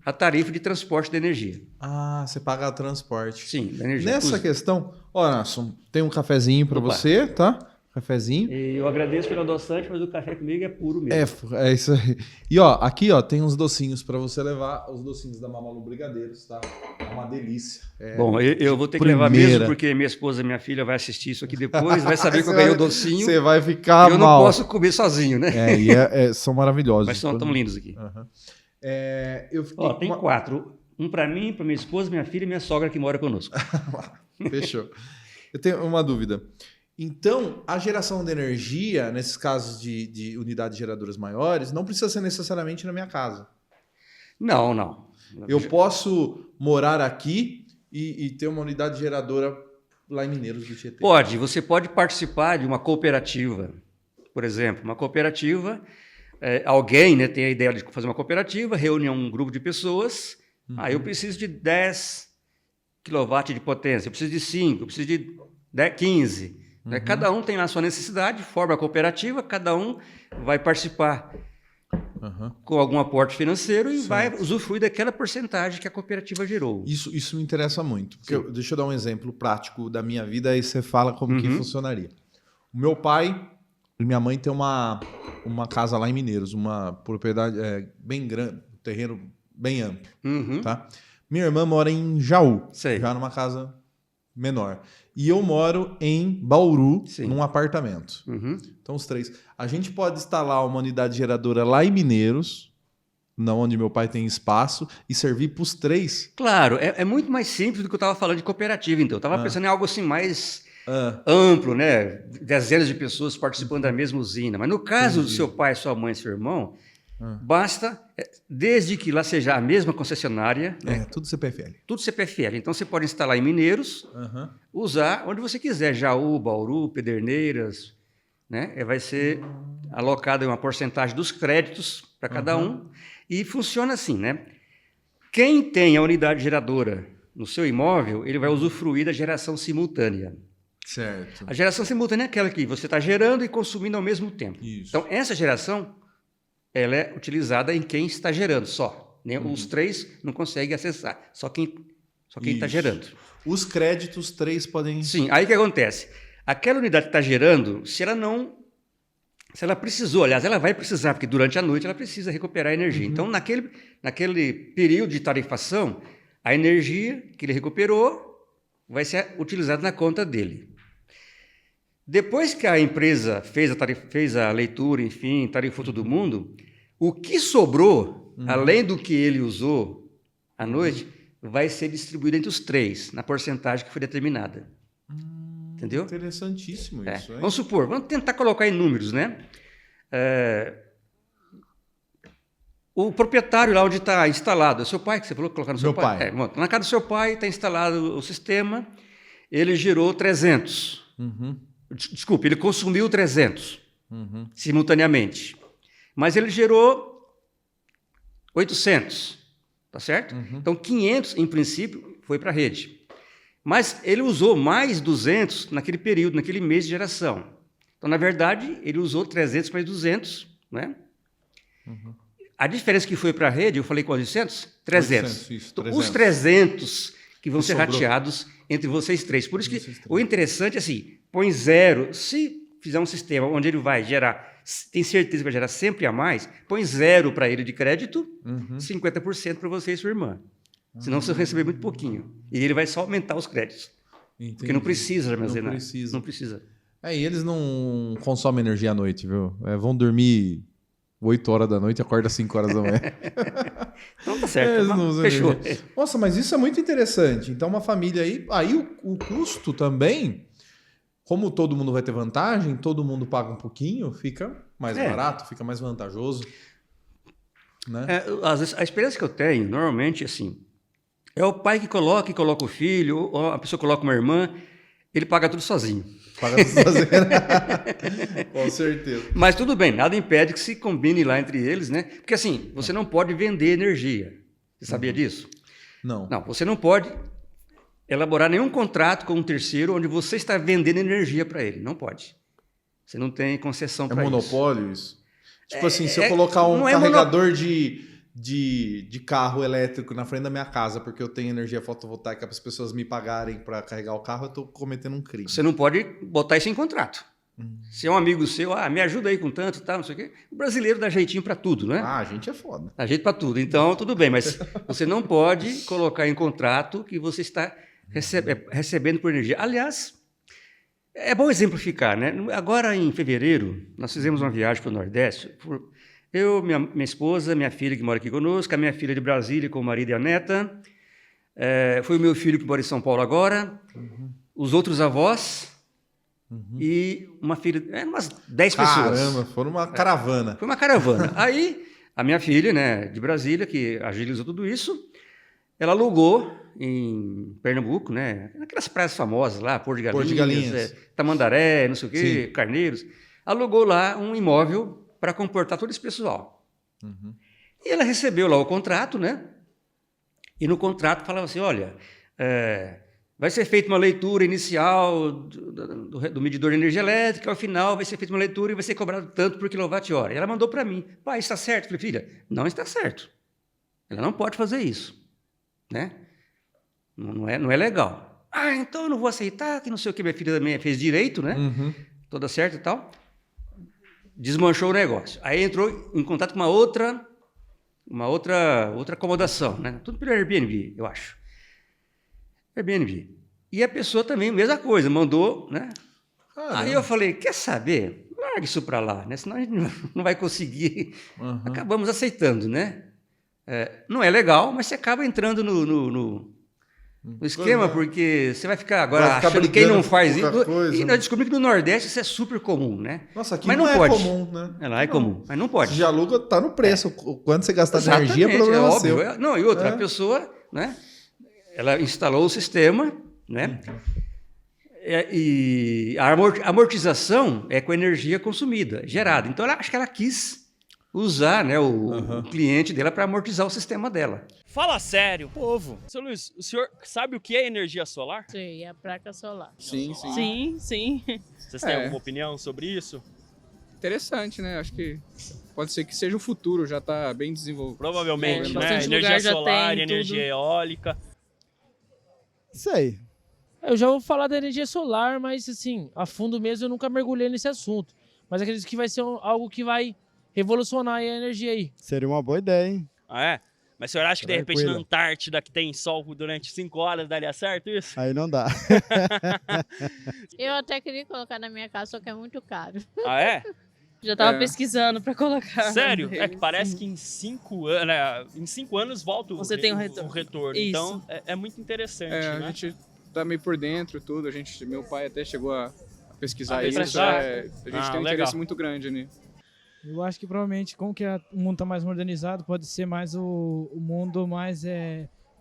a tarifa de transporte da energia. Ah, você paga o transporte. Sim, da energia. Nessa questão, ó, Nasson, tem um cafezinho para você, tá? Cafezinho. E eu agradeço pelo adoçante, mas o café comigo é puro mesmo. É isso aí. E ó, aqui ó, tem uns docinhos para você levar, os docinhos da Mamalu Brigadeiros, tá? É uma delícia. Bom, eu vou ter que levar mesmo, porque minha esposa e minha filha vai assistir isso aqui depois, vai saber que eu ganhei o docinho. Você vai ficar mal. Eu não posso comer sozinho, né? São maravilhosos. Mas são tão lindos aqui. Eu fiquei tem 4. Um para mim, para minha esposa, minha filha e minha sogra que mora conosco. Fechou. Eu tenho uma dúvida. Então, a geração de energia, nesses casos de unidades geradoras maiores, não precisa ser necessariamente na minha casa. Não. Eu posso morar aqui e ter uma unidade geradora lá em Mineiros do Tietê. Pode. Você pode participar de uma cooperativa. Por exemplo, uma cooperativa, alguém, né, tem a ideia de fazer uma cooperativa, reúne um grupo de pessoas. Eu preciso de 10 kW de potência, eu preciso de 5, eu preciso de 15. Né? Cada um tem lá a sua necessidade, forma a cooperativa, cada um vai participar com algum aporte financeiro e vai usufruir daquela porcentagem que a cooperativa gerou. Isso me interessa muito. Porque deixa eu dar um exemplo prático da minha vida, aí você fala como que funcionaria. O meu pai e minha mãe têm uma casa lá em Mineiros, uma propriedade bem grande, um terreno bem amplo. Tá? Minha irmã mora em Jaú, já numa casa menor. E eu moro em Bauru, num apartamento. Então, os 3. A gente pode instalar uma unidade geradora lá em Mineiros, não onde meu pai tem espaço, e servir para os 3. Claro, é muito mais simples do que eu estava falando de cooperativa, então. Eu estava pensando em algo assim mais amplo, né? Dezenas de pessoas participando da mesma usina. Mas no caso do seu pai, sua mãe e seu irmão, basta, desde que lá seja a mesma concessionária... tudo CPFL. Tudo CPFL. Então, você pode instalar em Mineiros, usar onde você quiser, Jaú, Bauru, Pederneiras, né? Vai ser alocada uma porcentagem dos créditos para cada um. E funciona assim, né? Quem tem a unidade geradora no seu imóvel, ele vai usufruir da geração simultânea. Certo. A geração simultânea é aquela que você está gerando e consumindo ao mesmo tempo. Isso. Então, essa geração... ela é utilizada em quem está gerando só. Né? Os 3 não conseguem acessar, só quem está gerando. Os créditos 3 podem... Sim, aí o que acontece? Aquela unidade que está gerando, se ela precisou, aliás, ela vai precisar, porque durante a noite ela precisa recuperar a energia. Então, naquele período de tarifação, a energia que ele recuperou vai ser utilizada na conta dele. Depois que a empresa fez a leitura, enfim, tarifou todo mundo, o que sobrou, além do que ele usou à noite, vai ser distribuído entre os 3, na porcentagem que foi determinada. Entendeu? Interessantíssimo isso. Hein? Vamos supor, vamos tentar colocar em números, né? O proprietário lá onde está instalado, é o seu pai que você falou colocar no seu pai? Na casa do seu pai está instalado o sistema, ele gerou 300. Desculpe, ele consumiu 300 simultaneamente. Mas ele gerou 800, tá certo? Então, 500, em princípio, foi para a rede. Mas ele usou mais 200 naquele período, naquele mês de geração. Então, na verdade, ele usou 300 mais 200, né? A diferença que foi para a rede, eu falei quantos 800? 300. 800, isso, Então, 300. os 300 que vão Que ser sobrou. rateados entre vocês três. Por isso que Vocês três. o interessante é assim, põe 0. Se fizer um sistema onde ele vai gerar, tem certeza que vai gerar sempre a mais, põe 0 para ele de crédito, 50% para você e sua irmã. Senão você vai receber muito pouquinho. E ele vai só aumentar os créditos. Porque não precisa armazenar. Não precisa. Não precisa. E eles não consomem energia à noite, viu? Vão dormir 8 horas da noite e acordam às 5 horas da manhã. Então tá certo. Eles não usam Fechou. energia. Nossa, mas isso é muito interessante. Então, uma família aí o custo também, como todo mundo vai ter vantagem, todo mundo paga um pouquinho, fica mais barato, fica mais vantajoso. Né? Às vezes, a experiência que eu tenho, normalmente, assim, é o pai que coloca o filho, ou a pessoa coloca uma irmã, ele paga tudo sozinho. Paga tudo sozinho. Com certeza. Mas tudo bem, nada impede que se combine lá entre eles, né? Porque assim, você não pode vender energia. Você sabia disso? Não. Não, você não pode elaborar nenhum contrato com um terceiro onde você está vendendo energia para ele. Não pode. Você não tem concessão para isso. É monopólio isso? Tipo assim, se eu colocar um não é carregador de carro elétrico na frente da minha casa porque eu tenho energia fotovoltaica para as pessoas me pagarem para carregar o carro, eu estou cometendo um crime. Você não pode botar isso em contrato. Se é um amigo seu, me ajuda aí com tanto, tal, não sei o quê. O brasileiro dá jeitinho para tudo, né? A gente é foda. Dá jeito para tudo. Então, tudo bem, mas você não pode colocar em contrato que você está recebendo por energia. Aliás, é bom exemplificar, né? Agora, em fevereiro, nós fizemos uma viagem para o Nordeste. Eu, minha esposa, minha filha que mora aqui conosco, a minha filha de Brasília com o marido e a neta. Foi o meu filho que mora em São Paulo agora. Os outros avós. E uma filha, umas 10 pessoas. Caramba, foram uma caravana. Foi uma caravana. Aí, a minha filha, né, de Brasília, que agilizou tudo isso, ela alugou em Pernambuco, né, naquelas praias famosas lá, Porto de Galinhas, Tamandaré, não sei o quê, Carneiros. Alugou lá um imóvel para comportar todo esse pessoal. E ela recebeu lá o contrato, né? E no contrato falava assim, olha, vai ser feita uma leitura inicial do medidor de energia elétrica, ao final vai ser feita uma leitura e vai ser cobrado tanto por quilowatt-hora. E ela mandou para mim, pai, está certo? Eu falei, filha, não está certo. Ela não pode fazer isso, né? Não é legal. Então eu não vou aceitar, que não sei o que, minha filha também fez direito, né? Toda certa e tal. Desmanchou o negócio. Aí entrou em contato com uma outra acomodação, né? Tudo pelo Airbnb, eu acho. Airbnb. E a pessoa também, mesma coisa, mandou, né? Aí eu falei, quer saber? Larga isso para lá, né? Senão a gente não vai conseguir. Acabamos aceitando, né? Não é legal, mas você acaba entrando no esquema, porque você vai ficar agora achando que quem não faz isso. E nós descobrimos que no Nordeste isso é super comum, né? Nossa, aqui mas não é pode. comum, né? Lá é comum, mas não pode. Se já aluga, tá no preço. O quanto você gastar de energia é problema óbvio. seu. Não, e outra, a pessoa, né? Ela instalou o sistema, né? E a amortização é com a energia consumida, gerada. Então, acho que ela quis usar, né, o cliente dela para amortizar o sistema dela. Fala sério, povo. Seu Luiz, o senhor sabe o que é energia solar? Sim, é a placa solar. Sim. Sim. Vocês têm alguma opinião sobre isso? Interessante, né? Acho que pode ser que seja o futuro, já está bem desenvolvido. Provavelmente, né? bastante Energia lugar já solar, tem, energia tudo. eólica. Isso aí. Eu já vou falar da energia solar, mas assim, a fundo mesmo eu nunca mergulhei nesse assunto. Mas acredito que vai ser algo que vai revolucionar a energia aí. Seria uma boa ideia, hein? Ah, é? Mas o senhor acha que de repente na Tranquilo. Antártida, que tem sol durante 5 horas, daria certo isso? Aí não dá. Eu até queria colocar na minha casa, só que é muito caro. Ah, é? Já tava pesquisando para colocar. Sério? É que parece que em 5 anos, né, em 5 anos volta Você tem um retorno. Isso. Então, é muito interessante, A né? gente tá meio por dentro, tudo. Meu pai até chegou a pesquisar A isso. pesquisar? A gente tem um interesse muito grande nisso. Eu acho que provavelmente, como que o mundo está mais modernizado, pode ser mais o mundo mais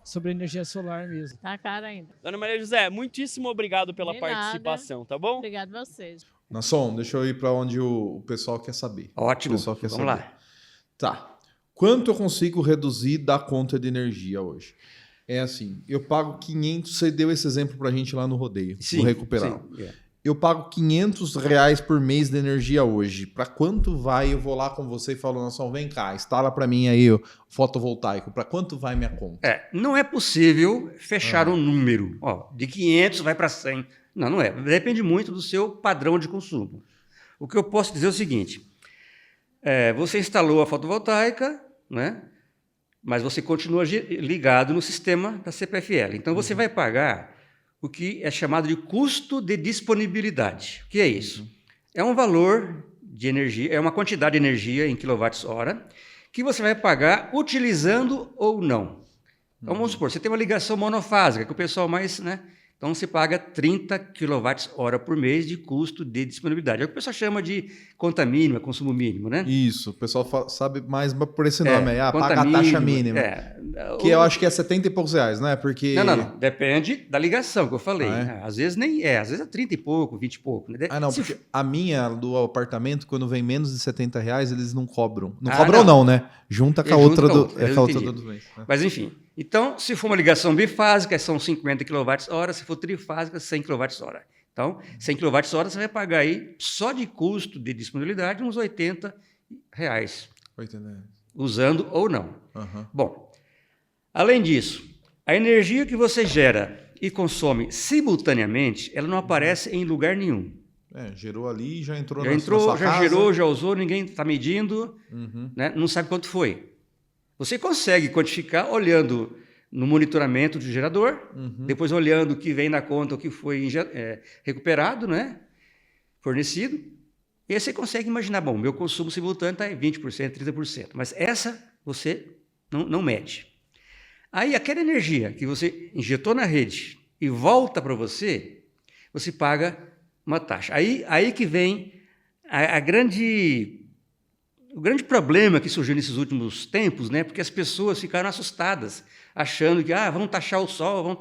sobre energia solar mesmo. Tá caro ainda. Dona Maria José, muitíssimo obrigado pela De nada. participação, tá bom? Obrigado a vocês. Nasson, deixa eu ir para onde o pessoal quer saber. Ótimo, O pessoal quer vamos saber. lá. Tá. Quanto eu consigo reduzir da conta de energia hoje? É assim, eu pago 500, você deu esse exemplo pra gente lá no rodeio, no Recuperar. Eu pago R$ 500 por mês de energia hoje. Para quanto vai? Eu vou lá com você e falo, Nação, vem cá, instala para mim aí o fotovoltaico. Para quanto vai minha conta? Não é possível fechar um número. Ó, de 500 vai para 100. Não, não é. Depende muito do seu padrão de consumo. O que eu posso dizer é o seguinte. Você instalou a fotovoltaica, né? Mas você continua ligado no sistema da CPFL. Então, você vai pagar o que é chamado de custo de disponibilidade. O que é isso? É um valor de energia, é uma quantidade de energia em quilowatts-hora que você vai pagar utilizando ou não. Então, vamos supor, você tem uma ligação monofásica, que o pessoal mais... né? Então, você paga 30 kWh por mês de custo de disponibilidade. É o que o pessoal chama de conta mínima, consumo mínimo, né? Isso, o pessoal sabe mais por esse nome aí. Conta Paga a taxa mínima, mínima. Que eu acho que é 70 e poucos reais, né? Porque... Não. Depende da ligação que eu falei. Às vezes nem é. Às vezes é 30 e pouco, 20 e pouco. Né? Porque a minha do apartamento, quando vem menos de 70 reais, eles não cobram. Não cobram não, né? Junta com a outra do mês. Né? Mas enfim. Então, se for uma ligação bifásica, são 50 kWh. Se for trifásica, 100 kWh. Então, 100 kWh você vai pagar aí, só de custo de disponibilidade, uns R$80. 80 reais. Usando ou não. Uhum. Bom, além disso, a energia que você gera e consome simultaneamente, ela não aparece em lugar nenhum. Gerou ali, já entrou já na sua já casa. gerou, já usou, ninguém está medindo, né? Não sabe quanto foi. Você consegue quantificar olhando no monitoramento do gerador, depois olhando o que vem na conta, o que foi recuperado, né? Fornecido, e aí você consegue imaginar, bom, meu consumo simultâneo está em 20%, 30%, mas essa você não mede. Aí, aquela energia que você injetou na rede e volta para você, você paga uma taxa. Aí que vem o grande problema que surgiu nesses últimos tempos, né? Porque as pessoas ficaram assustadas, achando que vão taxar o sol, não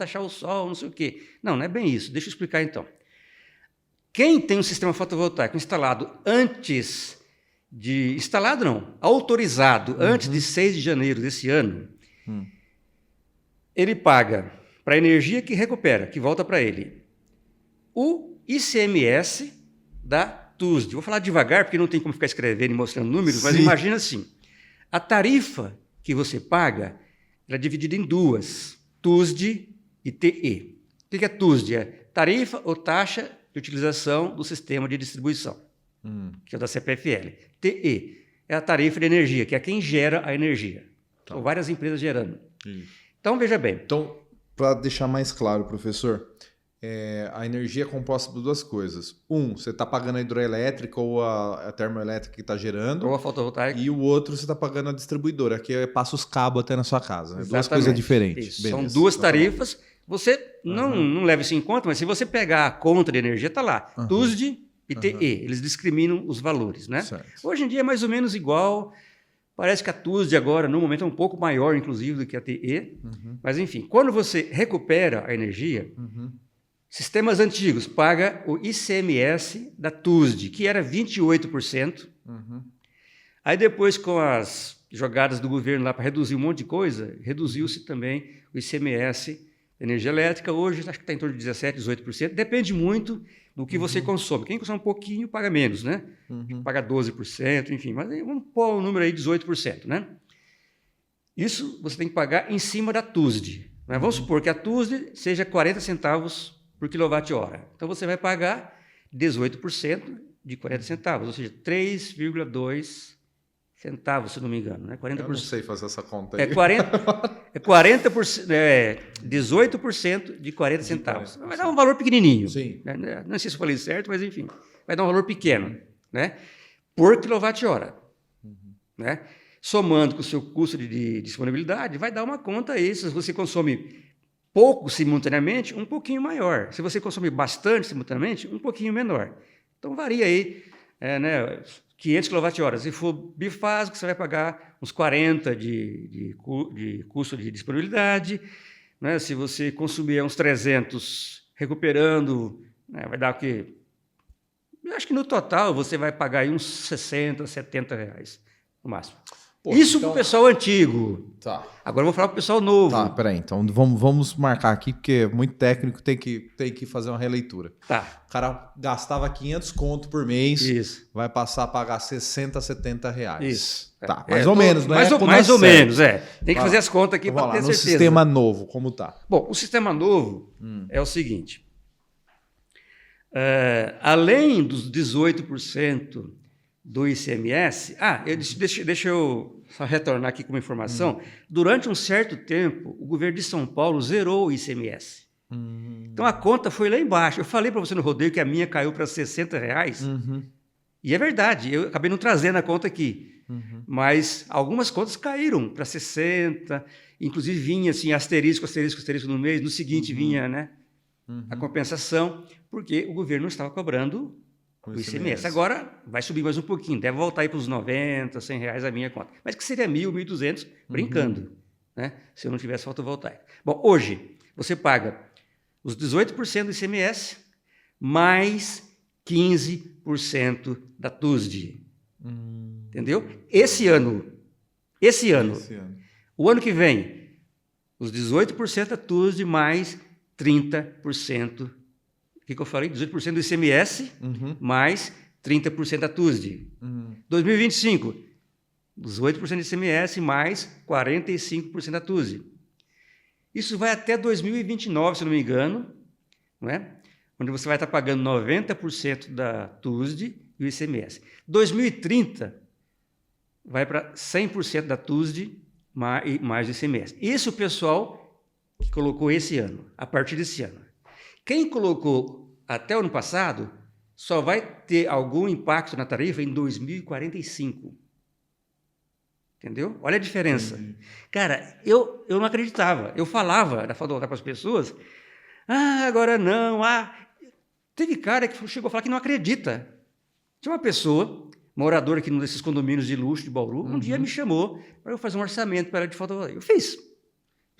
sei o quê. Não é bem isso. Deixa eu explicar então. Quem tem um sistema fotovoltaico instalado antes de... Instalado não, autorizado antes de 6 de janeiro desse ano, ele paga para a energia que recupera, que volta para ele, o ICMS da TUSD. Vou falar devagar, porque não tem como ficar escrevendo e mostrando números, mas imagina assim, a tarifa que você paga, ela é dividida em duas, TUSD e TE. O que é TUSD? É tarifa ou taxa de utilização do sistema de distribuição, que é o da CPFL. TE é a tarifa de energia, que é quem gera a energia. São várias empresas gerando. Então, veja bem. Então, para deixar mais claro, professor, a energia é composta por duas coisas. Você está pagando a hidroelétrica ou a termoelétrica que está gerando. Ou a fotovoltaica. E o outro você está pagando a distribuidora, que passa os cabos até na sua casa. Né? Duas coisas diferentes. São duas tarifas. Você não leva isso em conta, mas se você pegar a conta de energia, está lá. TUSD e TE. Eles discriminam os valores. Né? Hoje em dia é mais ou menos igual. Parece que a TUSD agora, no momento, é um pouco maior, inclusive, do que a TE. Mas, enfim, quando você recupera a energia... Sistemas antigos paga o ICMS da TUSD, que era 28%. Aí depois, com as jogadas do governo lá para reduzir um monte de coisa, reduziu-se também o ICMS da energia elétrica. Hoje, acho que está em torno de 17%, 18%. Depende muito do que você consome. Quem consome um pouquinho, paga menos, né? Paga 12%, enfim. Mas vamos pôr o número aí, 18%, né? Isso você tem que pagar em cima da TUSD. Mas vamos supor que a TUSD seja 40 centavos por quilowatt-hora. Então, você vai pagar 18% de 40 centavos, ou seja, 3,2 centavos, se não me engano. Né? 40%. Eu não sei fazer essa conta aí. 18% de 40 centavos. Vai dar um valor pequenininho. Sim. Né? Não sei se eu falei certo, mas enfim, vai dar um valor pequeno, né? Por quilowatt-hora. Né? Somando com o seu custo de disponibilidade, vai dar uma conta aí, se você consome pouco simultaneamente, um pouquinho maior. Se você consome bastante simultaneamente, um pouquinho menor. Então, varia aí, 500 kWh. Se for bifásico, você vai pagar uns 40 de custo de disponibilidade. Né? Se você consumir uns 300 recuperando, vai dar o quê? Eu acho que no total você vai pagar aí uns 60, 70 reais, no máximo. Pô, Isso então- para o pessoal antigo. Tá. Agora eu vou falar para o pessoal novo. Tá, peraí. Então vamos marcar aqui, porque é muito técnico, tem que fazer uma releitura. Tá, O cara gastava 500 conto por mês, isso. vai passar a pagar 60, 70 reais. Isso. Tá, É, mais ou menos, né? mais ou menos, é. Tem que Vai fazer lá. as contas aqui Então, para vamos ter lá, no certeza. sistema novo, como tá? Bom, o sistema novo é o seguinte. Além dos 18% do ICMS... deixa eu só retornar aqui com uma informação. Durante um certo tempo, o governo de São Paulo zerou o ICMS. Então, a conta foi lá embaixo. Eu falei para você no rodeio que a minha caiu para R$60. E é verdade, eu acabei não trazendo a conta aqui. Mas algumas contas caíram para 60, inclusive vinha assim, asterisco no mês, no seguinte vinha, né, a compensação, porque o governo não estava cobrando o ICMS. Agora vai subir mais um pouquinho, deve voltar aí para os 90, R$100 a minha conta. Mas que seria 1.000, 1.200, brincando, né, se eu não tivesse fotovoltaico. Bom, hoje você paga os 18% do ICMS mais 15% da TUSD. Entendeu? Esse ano, o ano que vem, os 18% da TUSD mais 30%. O que eu falei? 18% do ICMS mais 30% da TUSD. 2025, 18% do ICMS mais 45% da TUSD. Isso vai até 2029, se não me engano, não é? Onde você vai estar pagando 90% da TUSD e o ICMS. 2030 vai para 100% da TUSD mais o ICMS. Isso o pessoal que colocou esse ano, a partir desse ano. Quem colocou até o ano passado só vai ter algum impacto na tarifa em 2045. Entendeu? Olha a diferença. Cara, eu não acreditava. Eu falava da fotovoltaica para as pessoas. Agora não. Teve cara que chegou a falar que não acredita. Tinha uma pessoa, moradora aqui num desses condomínios de luxo de Bauru, um dia me chamou para eu fazer um orçamento para ela de fotovoltaica. Eu fiz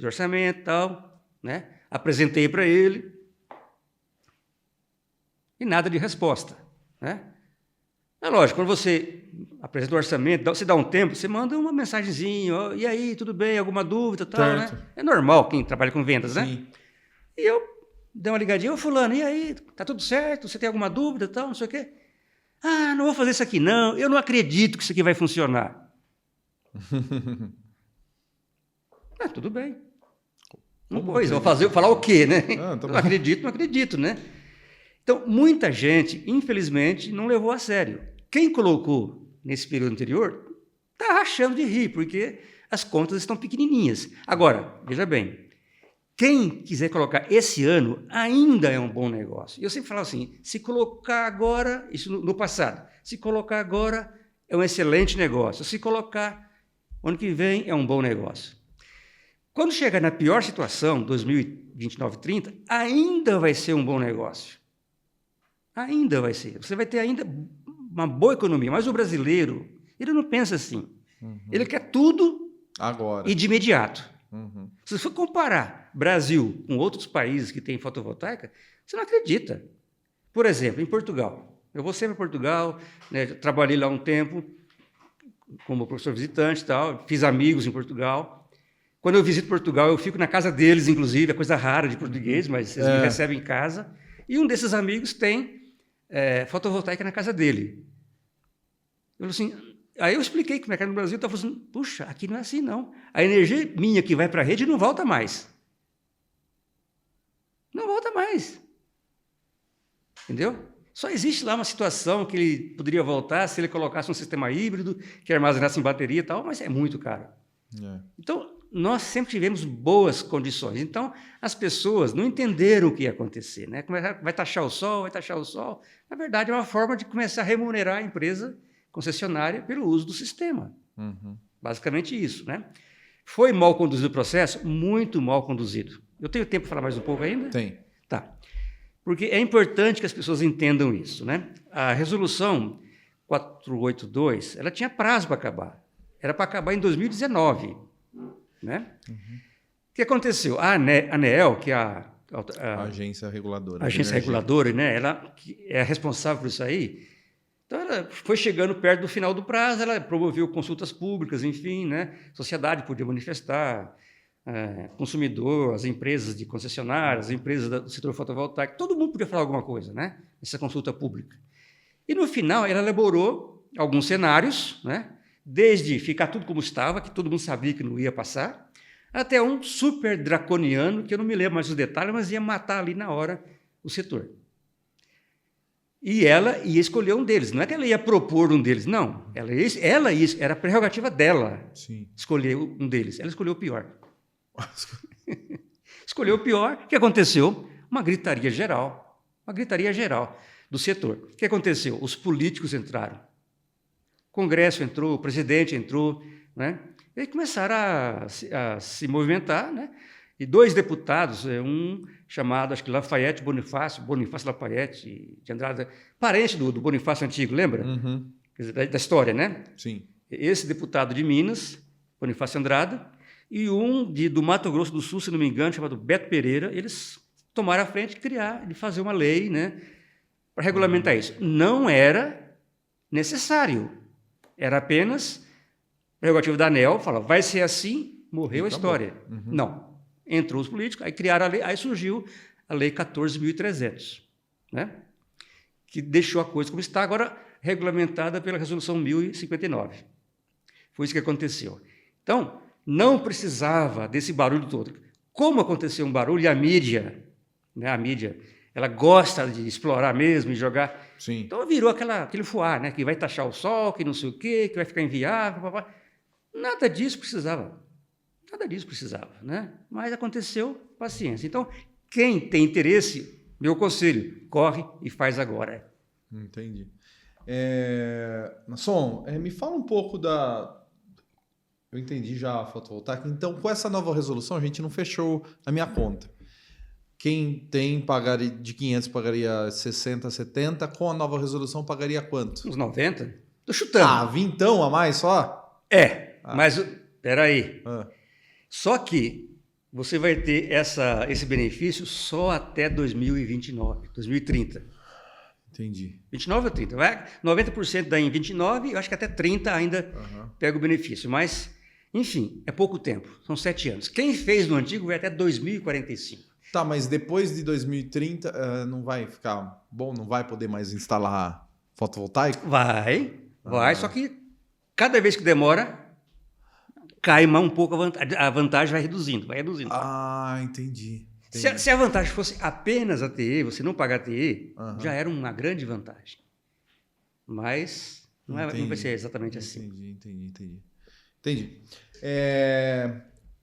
orçamento e tal, né? Apresentei para ele e nada de resposta, né? É lógico, quando você apresenta o orçamento, você dá um tempo, você manda uma mensagenzinha, e aí, tudo bem, alguma dúvida, tal, né? É normal quem trabalha com vendas, né? Sim. E eu dei uma ligadinha, fulano, e aí, tá tudo certo? Você tem alguma dúvida, tal, não sei o quê? Não vou fazer isso aqui não, eu não acredito que isso aqui vai funcionar. Tudo bem. Pois, vou falar o quê, né? Não acredito, né? Então, muita gente, infelizmente, não levou a sério. Quem colocou nesse período anterior está rachando de rir, porque as contas estão pequenininhas. Agora, veja bem, quem quiser colocar esse ano ainda é um bom negócio. Eu sempre falo assim, se colocar agora, isso no passado, se colocar agora é um excelente negócio, se colocar ano que vem é um bom negócio. Quando chegar na pior situação, 2029, 30, ainda vai ser um bom negócio. Ainda vai ser. Você vai ter ainda uma boa economia, mas o brasileiro, ele não pensa assim. Ele quer tudo Agora. e de imediato. Se você for comparar Brasil com outros países que têm fotovoltaica, você não acredita. Por exemplo, em Portugal. Eu vou sempre a Portugal, né, trabalhei lá um tempo como professor visitante e tal, fiz amigos em Portugal. Quando eu visito Portugal, eu fico na casa deles, inclusive, é coisa rara de português, mas eles me recebem em casa. E um desses amigos tem fotovoltaica na casa dele. Eu assim, aí eu expliquei como é que era no Brasil, estava falando, puxa, aqui não é assim, não. A energia minha que vai para a rede não volta mais. Não volta mais. Entendeu? Só existe lá uma situação que ele poderia voltar se ele colocasse um sistema híbrido, que armazenasse em bateria e tal, mas é muito caro. Então, nós sempre tivemos boas condições. Então, as pessoas não entenderam o que ia acontecer, né? Vai taxar o sol, vai taxar o sol. Na verdade, é uma forma de começar a remunerar a empresa concessionária pelo uso do sistema. Basicamente isso, né? Foi mal conduzido o processo? Muito mal conduzido. Eu tenho tempo para falar mais um pouco ainda? Tem. Tá. Porque é importante que as pessoas entendam isso, né? A resolução 482, ela tinha prazo para acabar. Era para acabar em 2019, né? O que aconteceu? A ANEEL, que é a agência reguladora. agência reguladora, né? Ela que é responsável por isso aí, Então, ela foi chegando perto do final do prazo, ela promoveu consultas públicas, enfim, né? A sociedade podia manifestar, consumidor, as empresas de concessionárias, as empresas do setor fotovoltaico, todo mundo podia falar alguma coisa, né? Nessa consulta pública. E, no final, ela elaborou alguns cenários, né? Desde ficar tudo como estava, que todo mundo sabia que não ia passar, até um super draconiano, que eu não me lembro mais os detalhes, mas ia matar ali na hora o setor. E ela ia escolher um deles. Não é que ela ia propor um deles, não. Ela ia, era a prerrogativa dela escolher um deles. Ela escolheu o pior. Escolheu o pior. O que aconteceu? Uma gritaria geral. Uma gritaria geral do setor. O que aconteceu? Os políticos entraram. O Congresso entrou, o presidente entrou, né? E começaram a se movimentar, né? E 2 deputados, um chamado, acho que Lafayette Bonifácio Lafayette de Andrade, parente do Bonifácio antigo, lembra? Uhum. Quer dizer, da história, né? Sim. Esse deputado de Minas, Bonifácio Andrade, e um do Mato Grosso do Sul, se não me engano, chamado Beto Pereira, eles tomaram a frente de fazer uma lei, né, para regulamentar isso. Não era necessário, era apenas prerrogativa da ANEEL, fala, vai ser assim, morreu a história. Uhum. Não. Entrou os políticos, aí criaram a lei, aí surgiu a Lei 14.300, né? Que deixou a coisa como está, agora regulamentada pela Resolução 1059. Foi isso que aconteceu. Então, não precisava desse barulho todo. Como aconteceu um barulho, e a mídia, né, ela gosta de explorar mesmo e jogar. Sim. Então, virou aquele fuá, né, que vai taxar o sol, que não sei o quê, que vai ficar inviável, papá. Nada disso precisava. Nada disso precisava, né? Mas aconteceu, paciência. Então, quem tem interesse, meu conselho, corre e faz agora. Entendi. Nasson, me fala um pouco da... Eu entendi já a fotovoltaica. Então, com essa nova resolução, a gente não fechou a minha conta. Quem tem pagaria de 500 pagaria 60, 70. Com a nova resolução, pagaria quanto? Uns 90? Tô chutando. Ah, vintão a mais só? Mas peraí. Ah. Só que você vai ter esse benefício só até 2029, 2030. Entendi. 29 ou 30. 90% dá em 29, eu acho que até 30 ainda pega o benefício. Mas, enfim, é pouco tempo. São 7 anos. Quem fez no antigo vai até 2045. Tá, mas depois de 2030 não vai ficar bom? Não vai poder mais instalar fotovoltaico? Vai, só que cada vez que demora, cai um pouco a vantagem, vai reduzindo. Ah, entendi. Se a vantagem fosse apenas a TE, você não pagar a TE, já era uma grande vantagem. Mas não vai ser exatamente assim. Entendi.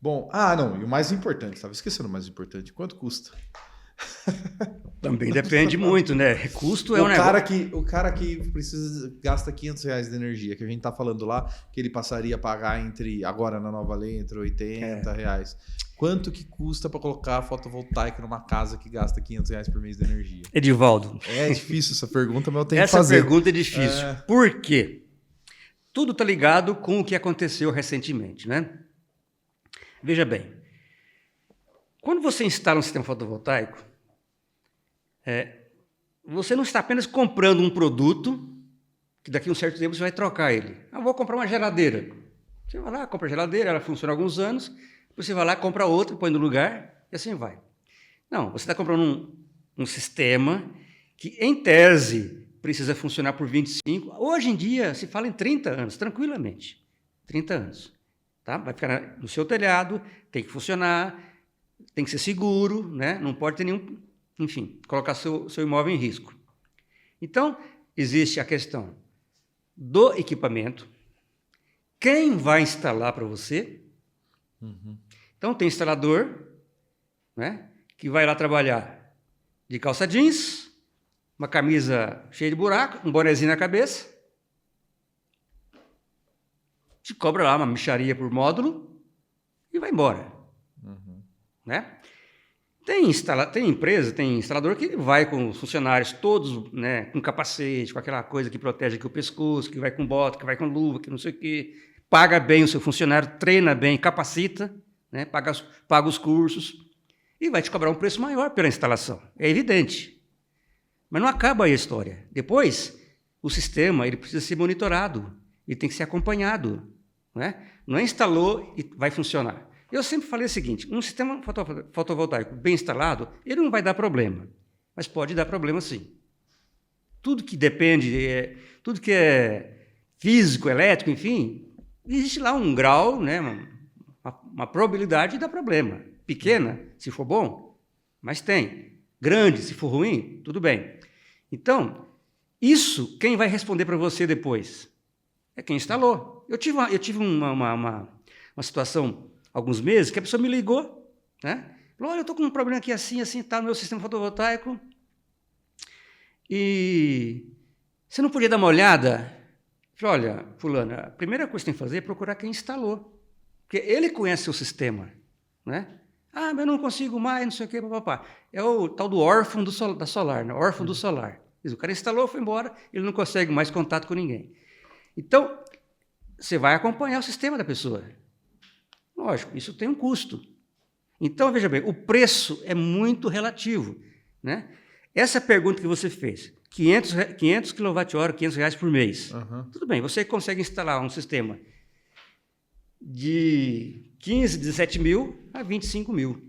Bom, não, e o mais importante, estava esquecendo o mais importante, quanto custa? Também depende muito, né? Custo é um negócio. O cara que gasta R$500 de energia, que a gente tá falando lá, que ele passaria a pagar agora na nova lei, entre R$80. Quanto que custa para colocar fotovoltaica numa casa que gasta R$500 por mês de energia? Edivaldo. É difícil essa pergunta, mas eu tenho que Essa fazer. pergunta é difícil. Por quê? Tudo está ligado com o que aconteceu recentemente, né? Veja bem, quando você instala um sistema fotovoltaico, você não está apenas comprando um produto, que daqui a um certo tempo você vai trocar ele. Vou comprar uma geladeira. Você vai lá, compra a geladeira, ela funciona há alguns anos, você vai lá, compra outra, põe no lugar, e assim vai. Não, você está comprando um sistema que, em tese, precisa funcionar por 25. Hoje em dia, se fala em 30 anos, tranquilamente. 30 anos. Tá? Vai ficar no seu telhado, tem que funcionar, tem que ser seguro, né? Não pode ter nenhum... Enfim, colocar seu imóvel em risco. Então, existe a questão do equipamento. Quem vai instalar para você? Então, tem instalador, né, que vai lá trabalhar de calça jeans, uma camisa cheia de buraco, um bonezinho na cabeça, te cobra lá uma mixaria por módulo e vai embora. Né? Tem empresa, tem instalador que vai com os funcionários todos, né, com capacete, com aquela coisa que protege aqui o pescoço, que vai com bota, que vai com luva, que não sei o quê, paga bem o seu funcionário, treina bem, capacita, né, paga os cursos e vai te cobrar um preço maior pela instalação. É evidente. Mas não acaba aí a história. Depois, o sistema ele precisa ser monitorado, ele tem que ser acompanhado. Não é instalou e vai funcionar. Eu sempre falei o seguinte, um sistema fotovoltaico bem instalado, ele não vai dar problema, mas pode dar problema sim. Tudo que depende, tudo que é físico, elétrico, enfim, existe lá um grau, né, uma probabilidade de dar problema. Pequena, se for bom, mas tem. Grande, se for ruim, tudo bem. Então, isso, quem vai responder para você depois? É quem instalou. Eu tive uma situação, alguns meses, que a pessoa me ligou, né? Falou, olha, eu estou com um problema aqui assim, tá no meu sistema fotovoltaico, e você não podia dar uma olhada? Eu falei, olha, fulano, a primeira coisa que você tem que fazer é procurar quem instalou, porque ele conhece o sistema, né? Ah, mas eu não consigo mais, não sei o quê, papapá. É o tal do órfão da solar, né? Órfão do solar. O cara instalou, foi embora, ele não consegue mais contato com ninguém. Então, você vai acompanhar o sistema da pessoa. Lógico, isso tem um custo. Então, veja bem, o preço é muito relativo, né? Essa pergunta que você fez, 500 kWh, R$500 por mês. Tudo bem, você consegue instalar um sistema de 15, 17 mil a 25 mil.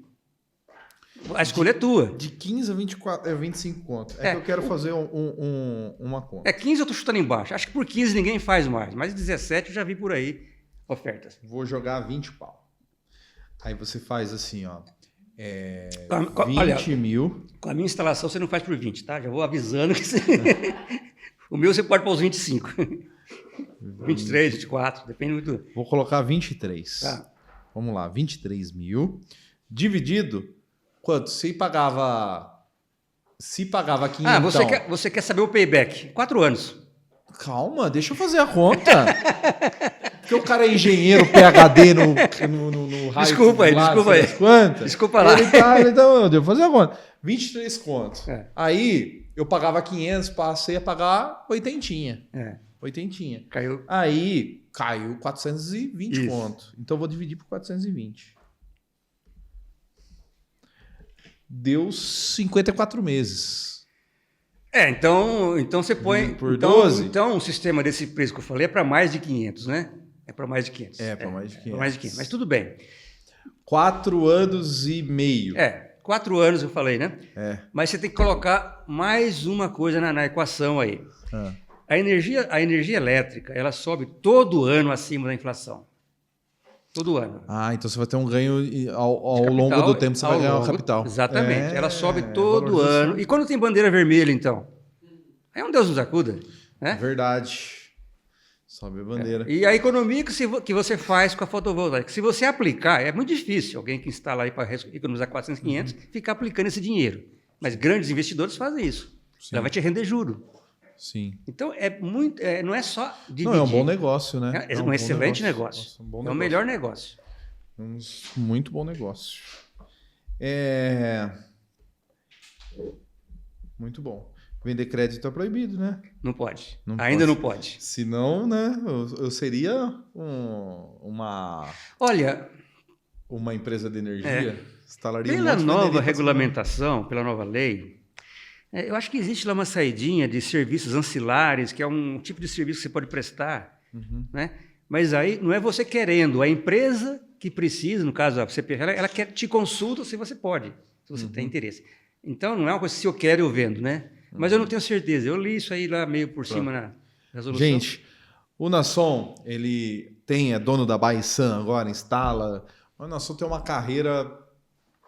A escolha é tua. De 15 a 24, 25 conto. Que eu quero fazer uma conta. 15 eu estou chutando embaixo. Acho que por 15 ninguém faz mais. Mas 17 eu já vi por aí ofertas. Vou jogar 20 pau. Aí você faz assim, ó. 20 mil. Com a minha instalação você não faz por 20, tá? Já vou avisando que o meu você pode pôr os 25. 23, 24, depende muito. Vou colocar 23. Tá. Vamos lá, 23 mil. Dividido, quanto? Se pagava 500. Você quer saber o payback? 4 anos. Calma, deixa eu fazer a conta. Porque o cara é engenheiro PhD no raio. Desculpa aí. Desculpa lá. Ele tá, eu vou fazer a conta. 23 contos. Aí eu pagava 500, passei a pagar 80. 80. Caiu. Aí caiu 420 Isso. conto. Então eu vou dividir por 420. Deu 54 meses. Então você põe... Por 12? Então o sistema desse preço que eu falei é para mais de 500, né? É para mais de 500. Para mais de 500. Para mais de 500, mas tudo bem. 4 anos e meio. 4 anos eu falei, né? Mas você tem que colocar mais uma coisa na equação aí. A energia elétrica, ela sobe todo ano acima da inflação. Todo ano. Então você vai ter um ganho ao longo do tempo, você vai ganhar o capital. Exatamente. Ela sobe todo ano. E quando tem bandeira vermelha, então? É um Deus nos acuda. Né? Verdade. Sobe a bandeira. E a economia que você faz com a fotovoltaica, se você aplicar, é muito difícil alguém que instala aí para economizar 400, 500, ficar aplicando esse dinheiro. Mas grandes investidores fazem isso. Sim. Ela vai te render juro. Sim. Então, não é só dividir. Não, é um bom negócio, né? É um excelente negócio. Nossa, um bom é negócio. o melhor negócio. Muito bom negócio. Muito bom. Vender crédito é proibido, né? Não pode. Não Ainda pode. não pode. Senão, né? Eu seria uma empresa de energia. Instalaria Pela um monte de nova venderia regulamentação, pela nova lei, eu acho que existe lá uma saidinha de serviços ancilares, que é um tipo de serviço que você pode prestar, né? Mas aí não é você querendo, a empresa que precisa, no caso a CPFL, ela quer te consulta se você pode, se você tem interesse. Então não é uma coisa se eu quero eu vendo, né? Mas eu não tenho certeza. Eu li isso aí lá meio por cima na resolução. Gente, o Nasson, ele é dono da Baisan agora, instala. O Nasson tem uma carreira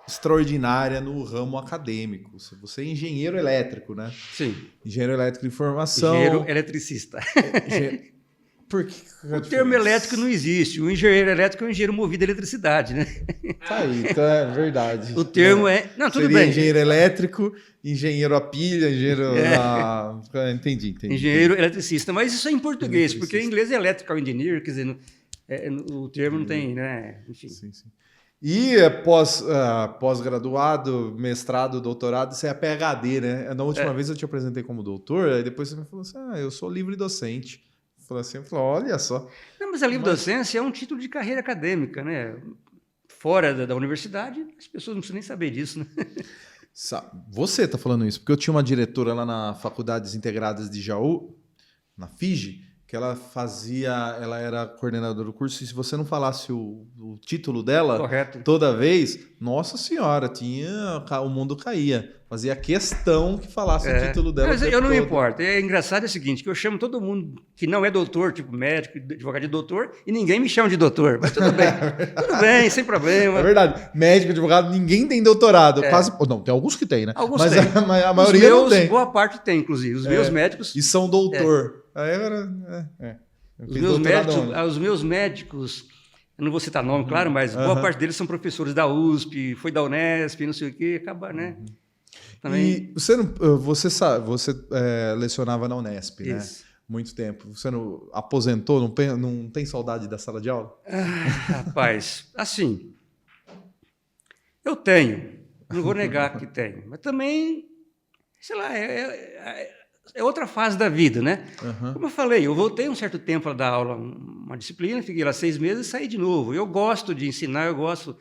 extraordinária no ramo acadêmico. Você é engenheiro elétrico, né? Sim. Engenheiro elétrico de informação. Engenheiro eletricista. Por que o termo elétrico não existe. O engenheiro elétrico é um engenheiro movido a eletricidade, né? Tá aí, então é verdade. O termo é... Não, tudo seria bem. Engenheiro elétrico, engenheiro a pilha, engenheiro a... Entendi. Engenheiro eletricista. Mas isso é em português, porque em inglês é electrical engineer, quer dizer, o termo não tem, né? Enfim. Sim. E pós-graduado, mestrado, doutorado, isso é a PhD, né? Na última vez eu te apresentei como doutor, aí depois você me falou assim, eu sou livre docente. Eu falei, olha só. Não, mas a livre docência é um título de carreira acadêmica, né? Fora da universidade, as pessoas não precisam nem saber disso, né? Você está falando isso, porque eu tinha uma diretora lá na Faculdades Integradas de Jaú, na FIGE, que ela era coordenadora do curso, e se você não falasse o título dela Correto. toda vez, nossa senhora, o mundo caía. Fazia questão que falasse o título dela. Mas o tempo eu não me todo. importo. É engraçado o seguinte, que eu chamo todo mundo que não é doutor, tipo médico, advogado de doutor, e ninguém me chama de doutor. Mas tudo bem, tudo bem, sem problema. É verdade. Médico, advogado, ninguém tem doutorado. Quase, não, tem alguns que tem, né? Alguns mas têm. a maioria não tem. Boa parte tem, inclusive. Os meus médicos... E são doutor. Aí agora... Os meus médicos, eu não vou citar nome, claro, mas boa parte deles são professores da USP, foi da Unesp, não sei o quê, acaba, né? Também... E você lecionava na Unesp, né? Muito tempo. Você não aposentou, não tem saudade da sala de aula? Rapaz, assim, eu tenho, não vou negar que tenho, mas também, sei lá, é outra fase da vida, né? Como eu falei, eu voltei um certo tempo a dar aula, uma disciplina, fiquei lá 6 meses e saí de novo. Eu gosto de ensinar, eu gosto,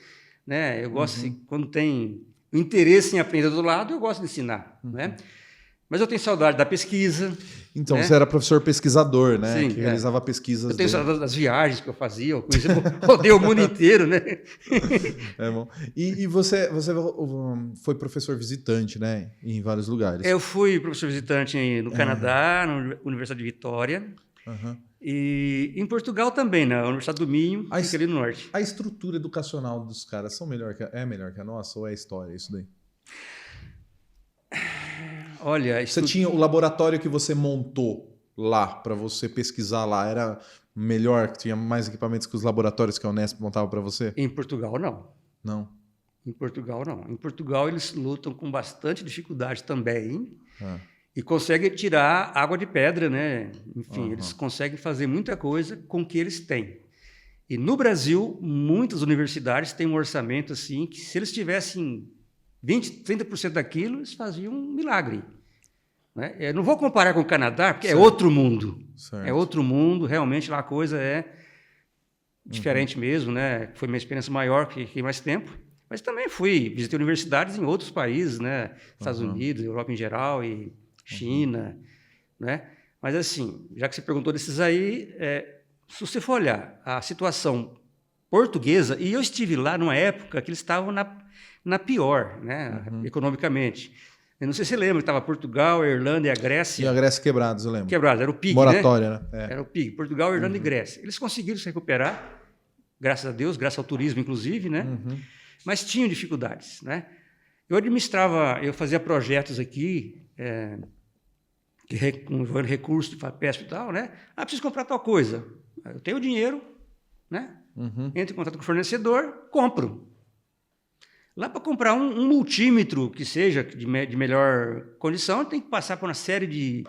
né? Eu gosto, quando tem o interesse em aprender do lado, eu gosto de ensinar, né? Mas eu tenho saudade da pesquisa. Então, né? você era professor pesquisador, né? Sim, que realizava pesquisas. Eu tenho saudade das viagens que eu fazia, eu rodei o mundo inteiro, né? É bom. E você foi professor visitante, né? Em vários lugares. Eu fui professor visitante no Canadá, na Universidade de Vitória. E em Portugal também, na Universidade do Minho, fica ali no norte. A estrutura educacional dos caras é melhor que a nossa ou é história isso daí? Olha, você tinha o laboratório que você montou lá para você pesquisar lá, era melhor, que tinha mais equipamentos que os laboratórios que a Unesp montava para você? Em Portugal, não. Não? Em Portugal, não. Em Portugal, eles lutam com bastante dificuldade também e conseguem tirar água de pedra, né? Enfim, eles conseguem fazer muita coisa com o que eles têm. E no Brasil, muitas universidades têm um orçamento assim que se eles tivessem 20%, 30% daquilo, eles faziam um milagre. Né? Eu não vou comparar com o Canadá, porque é outro mundo. Certo. É outro mundo, realmente lá a coisa é diferente mesmo, né? Foi minha experiência maior, que fiquei mais tempo. Mas também visitei universidades em outros países, né? Estados Unidos, Europa em geral, e China. Né? Mas assim, já que você perguntou desses aí, se você for olhar a situação portuguesa, e eu estive lá numa época que eles estavam na pior, né, economicamente. Eu não sei se você lembra, estava Portugal, a Irlanda e a Grécia. E a Grécia quebrados, eu lembro. Quebrados, era o PIG, moratória, né? Era o PIG, Portugal, Irlanda e Grécia. Eles conseguiram se recuperar, graças a Deus, graças ao turismo, inclusive, né? Mas tinham dificuldades, né? Eu fazia projetos aqui, envolvendo recursos de FAPESP e tal, né? Preciso comprar tal coisa. Eu tenho o dinheiro, né? Entro em contato com o fornecedor, compro. Lá para comprar um multímetro que seja de melhor condição, tem que passar por uma série de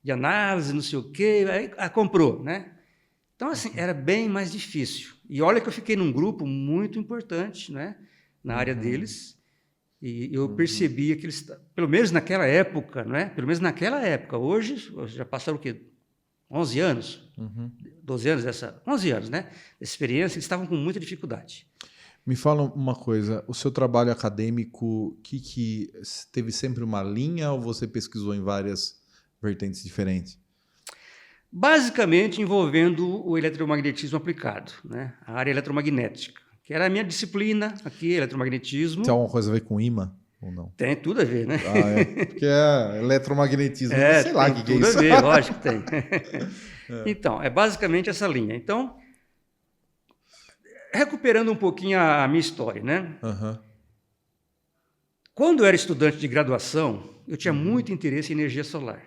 análise, não sei o quê, aí comprou, né? Então, assim, era bem mais difícil. E olha que eu fiquei num grupo muito importante, né, na área deles, e eu percebia que eles, pelo menos naquela época, né, hoje já passaram o quê? 11 anos? 12 anos 11 anos, né? Dessa experiência, eles estavam com muita dificuldade. Me fala uma coisa, o seu trabalho acadêmico, que teve sempre uma linha ou você pesquisou em várias vertentes diferentes? Basicamente envolvendo o eletromagnetismo aplicado, né? A área eletromagnética, que era a minha disciplina aqui, eletromagnetismo. Tem alguma coisa a ver com imã ou não? Tem tudo a ver, né? Porque é eletromagnetismo, sei lá o que é isso. Tem tudo a ver, lógico que tem. Então, é basicamente essa linha. Então, recuperando um pouquinho a minha história, né? Quando eu era estudante de graduação, eu tinha muito interesse em energia solar.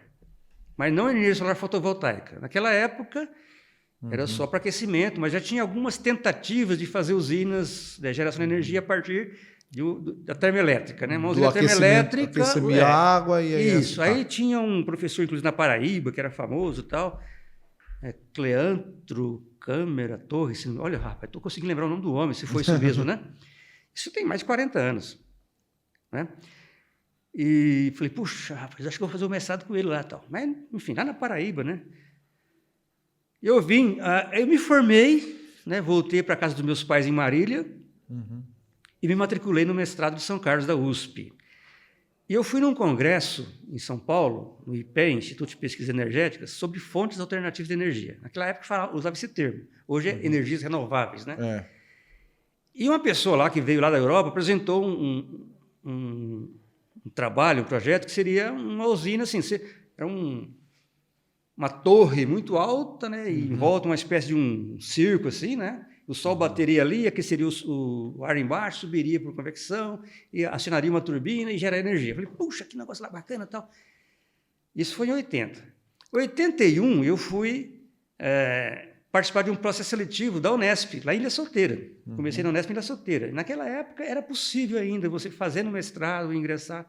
Mas não energia solar fotovoltaica. Naquela época, era só para aquecimento, mas já tinha algumas tentativas de fazer usinas de geração de energia a partir da termoelétrica, né? Uma usina termoelétrica. Aquecimento água e aí... Isso. Aí tinha um professor, inclusive, na Paraíba, que era famoso e tal, Cleantro Câmara Torres. Olha, rapaz, estou conseguindo lembrar o nome do homem, se foi isso mesmo, né? Isso tem mais de 40 anos, né? E falei, puxa, rapaz, acho que vou fazer o mestrado com ele lá e tal. Mas, enfim, lá na Paraíba, né? Eu me formei, né? Voltei para a casa dos meus pais em Marília e me matriculei no mestrado de São Carlos da USP. E eu fui num congresso em São Paulo, no IPE, Instituto de Pesquisas Energéticas, sobre fontes alternativas de energia. Naquela época usava esse termo. Hoje é energias renováveis, né? É. E uma pessoa lá que veio lá da Europa apresentou um trabalho, um projeto que seria uma usina, assim, era uma torre muito alta, né? E em volta uma espécie de um circo, assim, né? O sol bateria ali, aqueceria o ar embaixo, subiria por convecção, e acionaria uma turbina e geraria energia. Eu falei, puxa, que negócio lá bacana e tal. Isso foi em 80. Em 81, eu fui participar de um processo seletivo da Unesp, lá em Ilha Solteira. Comecei na Unesp em Ilha Solteira. E naquela época era possível ainda você fazer no mestrado, ingressar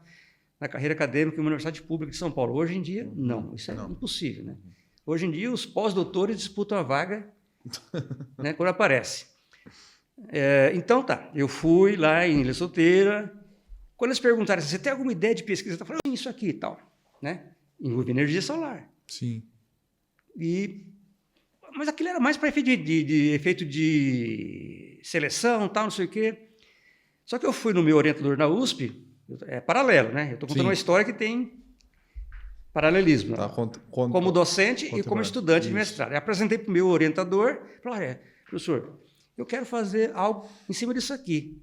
na carreira acadêmica em uma universidade pública de São Paulo. Hoje em dia, não. Isso é impossível, né? Hoje em dia, os pós-doutores disputam a vaga, né, quando aparece. Então, tá. Eu fui lá em Ilha Solteira. Quando eles perguntaram assim, você tem alguma ideia de pesquisa? Eu falei, isso aqui e tal. Né? Envolve energia solar. Sim. Mas aquilo era mais para efeito de seleção, tal, não sei o quê. Só que eu fui no meu orientador na USP, é paralelo, né? Eu estou contando uma história que tem paralelismo. Tá, como docente e como estudante de mestrado. Eu apresentei para o meu orientador, falei, professor, eu quero fazer algo em cima disso aqui.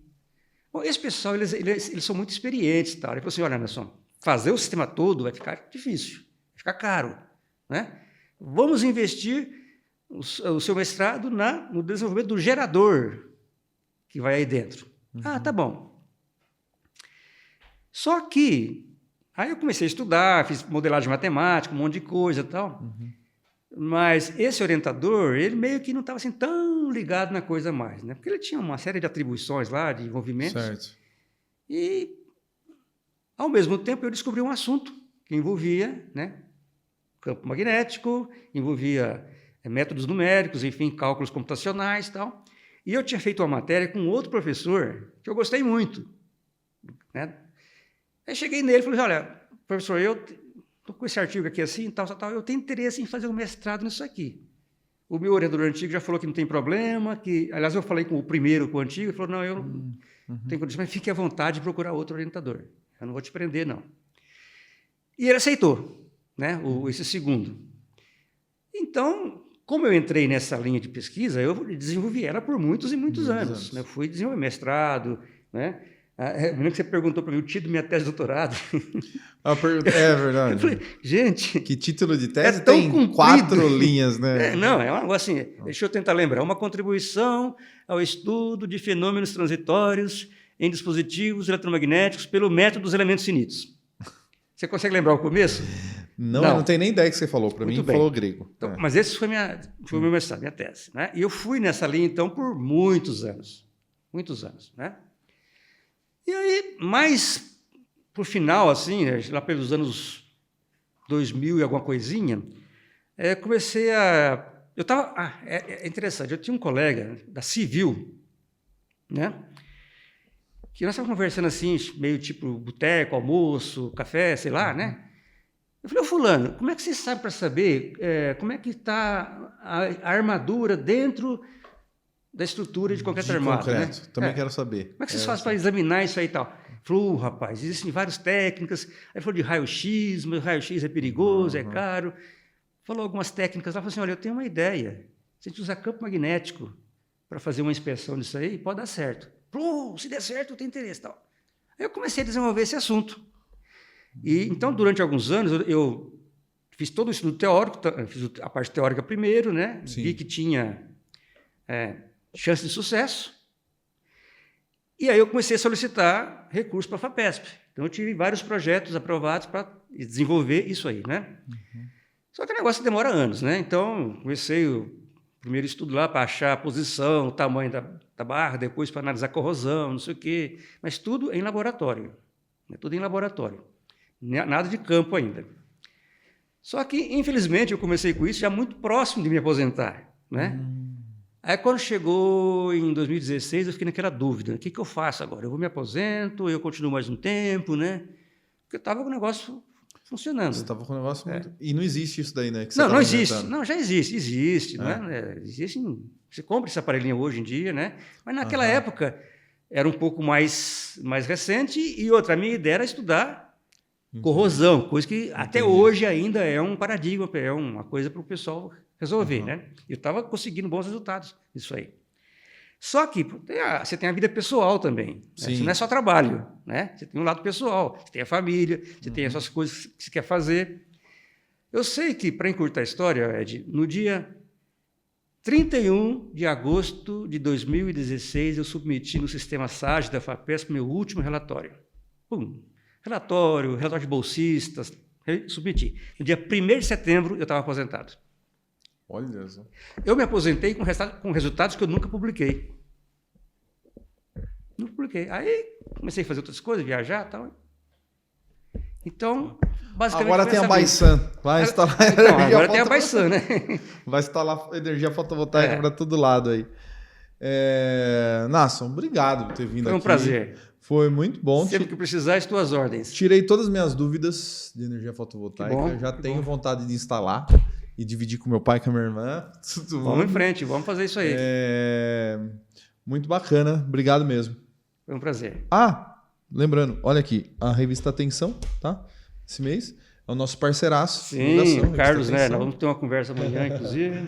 Bom, esse pessoal, eles são muito experientes. Tal. Ele falou assim, olha, Anderson, fazer o sistema todo vai ficar difícil, vai ficar caro. Né? Vamos investir o seu mestrado no desenvolvimento do gerador que vai aí dentro. Tá bom. Só que aí eu comecei a estudar, fiz modelagem matemática, um monte de coisa e tal. Mas esse orientador, ele meio que não estava assim tão ligado na coisa mais, né? Porque ele tinha uma série de atribuições lá, de envolvimentos. Certo. E, ao mesmo tempo, eu descobri um assunto que envolvia, né, campo magnético, envolvia métodos numéricos, enfim, cálculos computacionais e tal. E eu tinha feito uma matéria com outro professor que eu gostei muito, né? Aí cheguei nele e falei, olha, professor, eu estou com esse artigo aqui assim, tal, eu tenho interesse em fazer um mestrado nisso aqui. O meu orientador antigo já falou que não tem problema, aliás, eu falei com o primeiro, com o antigo, ele falou, não, eu não tenho condição, mas fique à vontade de procurar outro orientador. Eu não vou te prender, não. E ele aceitou, né, esse segundo. Então, como eu entrei nessa linha de pesquisa, eu desenvolvi ela por muitos e muitos anos. Né? Fui desenvolver mestrado, né? Eu lembro que você perguntou para mim o título da minha tese de doutorado. É verdade. Eu falei, gente... Que título de tese tão tem comprido. 4 linhas, né? Não, é um negócio assim, deixa eu tentar lembrar. Uma contribuição ao estudo de fenômenos transitórios em dispositivos eletromagnéticos pelo método dos elementos finitos. Você consegue lembrar o começo? Não, eu não tenho nem ideia que você falou. Para mim, Muito bem. falou grego. Então, mas esse foi o meu mestrado, minha tese. Né? E eu fui nessa linha, então, por muitos anos. Muitos anos, né? E aí, mais para o final, assim, lá pelos anos 2000 e alguma coisinha, comecei a... Eu estava... é interessante, eu tinha um colega da Civil, né? Que nós estávamos conversando assim, meio tipo boteco, almoço, café, sei lá, né? Eu falei, ô fulano, como é que você sabe para saber como é que está a armadura dentro da estrutura de concreto armado, né? Também quero saber. Como é que vocês fazem para examinar isso aí e tal? Ele falou, rapaz, existem várias técnicas. Aí ele falou de raio-x, mas raio-x é perigoso, é caro. Falou algumas técnicas lá, falou assim, olha, eu tenho uma ideia. Se a gente usar campo magnético para fazer uma inspeção disso aí, pode dar certo. Falou, se der certo, eu tenho interesse e tal. Aí eu comecei a desenvolver esse assunto. E, então, durante alguns anos, eu fiz todo o estudo teórico, fiz a parte teórica primeiro, né? Sim. Vi que tinha chance de sucesso. E aí eu comecei a solicitar recursos para a FAPESP. Então, eu tive vários projetos aprovados para desenvolver isso aí, né? Só que o negócio demora anos, né? Então, comecei o primeiro estudo lá para achar a posição, o tamanho da barra, depois para analisar a corrosão, não sei o quê. Mas tudo em laboratório. Né? Tudo em laboratório. Nada de campo ainda. Só que, infelizmente, eu comecei com isso já muito próximo de me aposentar, né? Aí, quando chegou em 2016, eu fiquei naquela dúvida. O que eu faço agora? Eu vou me aposento, eu continuo mais um tempo, né? Porque eu estava com o negócio funcionando. Você estava com o negócio muito... E não existe isso daí, né? Que não existe. Não, já existe. Existe, né? Existe. Você compra esse aparelhinho hoje em dia, né? Mas naquela época era um pouco mais recente e outra. A minha ideia era estudar corrosão, coisa que até hoje ainda é um paradigma, é uma coisa para o pessoal resolver, né? Eu estava conseguindo bons resultados nisso aí. Só que você tem a vida pessoal também. Né? Isso não é só trabalho, né? Você tem um lado pessoal, você tem a família, você tem essas coisas que você quer fazer. Eu sei que, para encurtar a história, Ed, no dia 31 de agosto de 2016, eu submeti no sistema SAGE da FAPESP meu último relatório. Relatório de bolsistas, submeti. No dia 1º de setembro, eu estava aposentado. Olha só. Eu me aposentei com resultados que eu nunca publiquei. Não publiquei. Aí comecei a fazer outras coisas, viajar e tal. Então, basicamente. Agora tem a Baisan. Vai instalar agora tem a Baisan, né? Vai instalar energia fotovoltaica para todo lado aí. Nasson, obrigado por ter vindo aqui. Foi um prazer. Foi muito bom. Sempre que precisar, as tuas ordens. Tirei todas as minhas dúvidas de energia fotovoltaica. Já tenho vontade de instalar e dividir com meu pai e com a minha irmã. Vamos em frente, vamos fazer isso aí. Muito bacana. Obrigado mesmo. Foi um prazer. Lembrando, olha aqui, a revista Atenção, tá? Esse mês. É o nosso parceiraço. Sim, o Carlos, né? Nós vamos ter uma conversa amanhã, inclusive.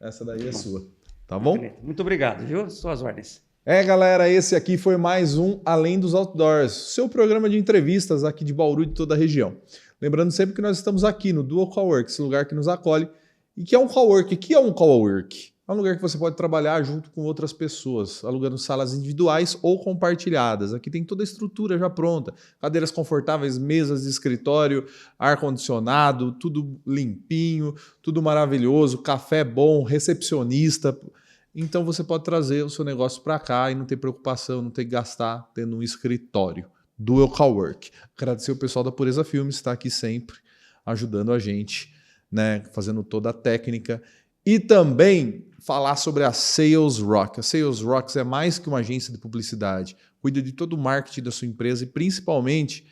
Essa daí é sua. Tá bom? Muito obrigado, viu? Suas ordens. Galera, esse aqui foi mais um Além dos Outdoors, seu programa de entrevistas aqui de Bauru e de toda a região. Lembrando sempre que nós estamos aqui no Dual Cowork, esse lugar que nos acolhe. E que é um cowork? O que é um cowork? É um lugar que você pode trabalhar junto com outras pessoas, alugando salas individuais ou compartilhadas. Aqui tem toda a estrutura já pronta. Cadeiras confortáveis, mesas de escritório, ar-condicionado, tudo limpinho, tudo maravilhoso, café bom, recepcionista. Então você pode trazer o seu negócio para cá e não ter preocupação, não ter que gastar tendo um escritório. Dual Cowork. Agradecer o pessoal da Pureza Filmes, está aqui sempre ajudando a gente, né, fazendo toda a técnica. E também falar sobre a Sales Rock. A Sales Rocks é mais que uma agência de publicidade. Cuida de todo o marketing da sua empresa e principalmente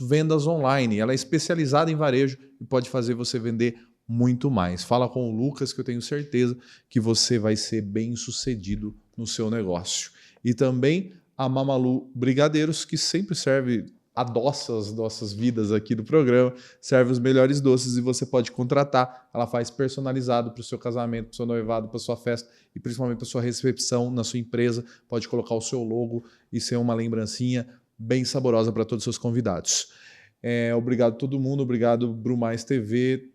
vendas online. Ela é especializada em varejo e pode fazer você vender muito mais. Fala com o Lucas que eu tenho certeza que você vai ser bem sucedido no seu negócio. E também a Mamalu Brigadeiros, que sempre serve, adoça as nossas vidas aqui do programa, serve os melhores doces e você pode contratar. Ela faz personalizado para o seu casamento, para o seu noivado, para a sua festa e principalmente para a sua recepção na sua empresa. Pode colocar o seu logo e ser uma lembrancinha bem saborosa para todos os seus convidados. Obrigado a todo mundo, obrigado Brumais TV,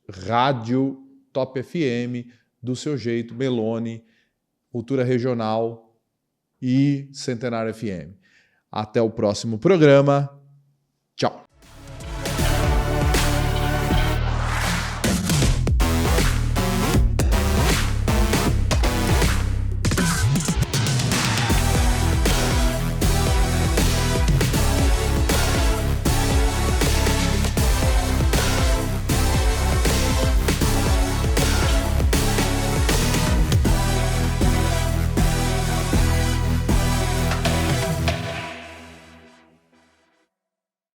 Rádio Top FM, Do Seu Jeito, Melone, Cultura Regional e Centenário FM. Até o próximo programa. Tchau.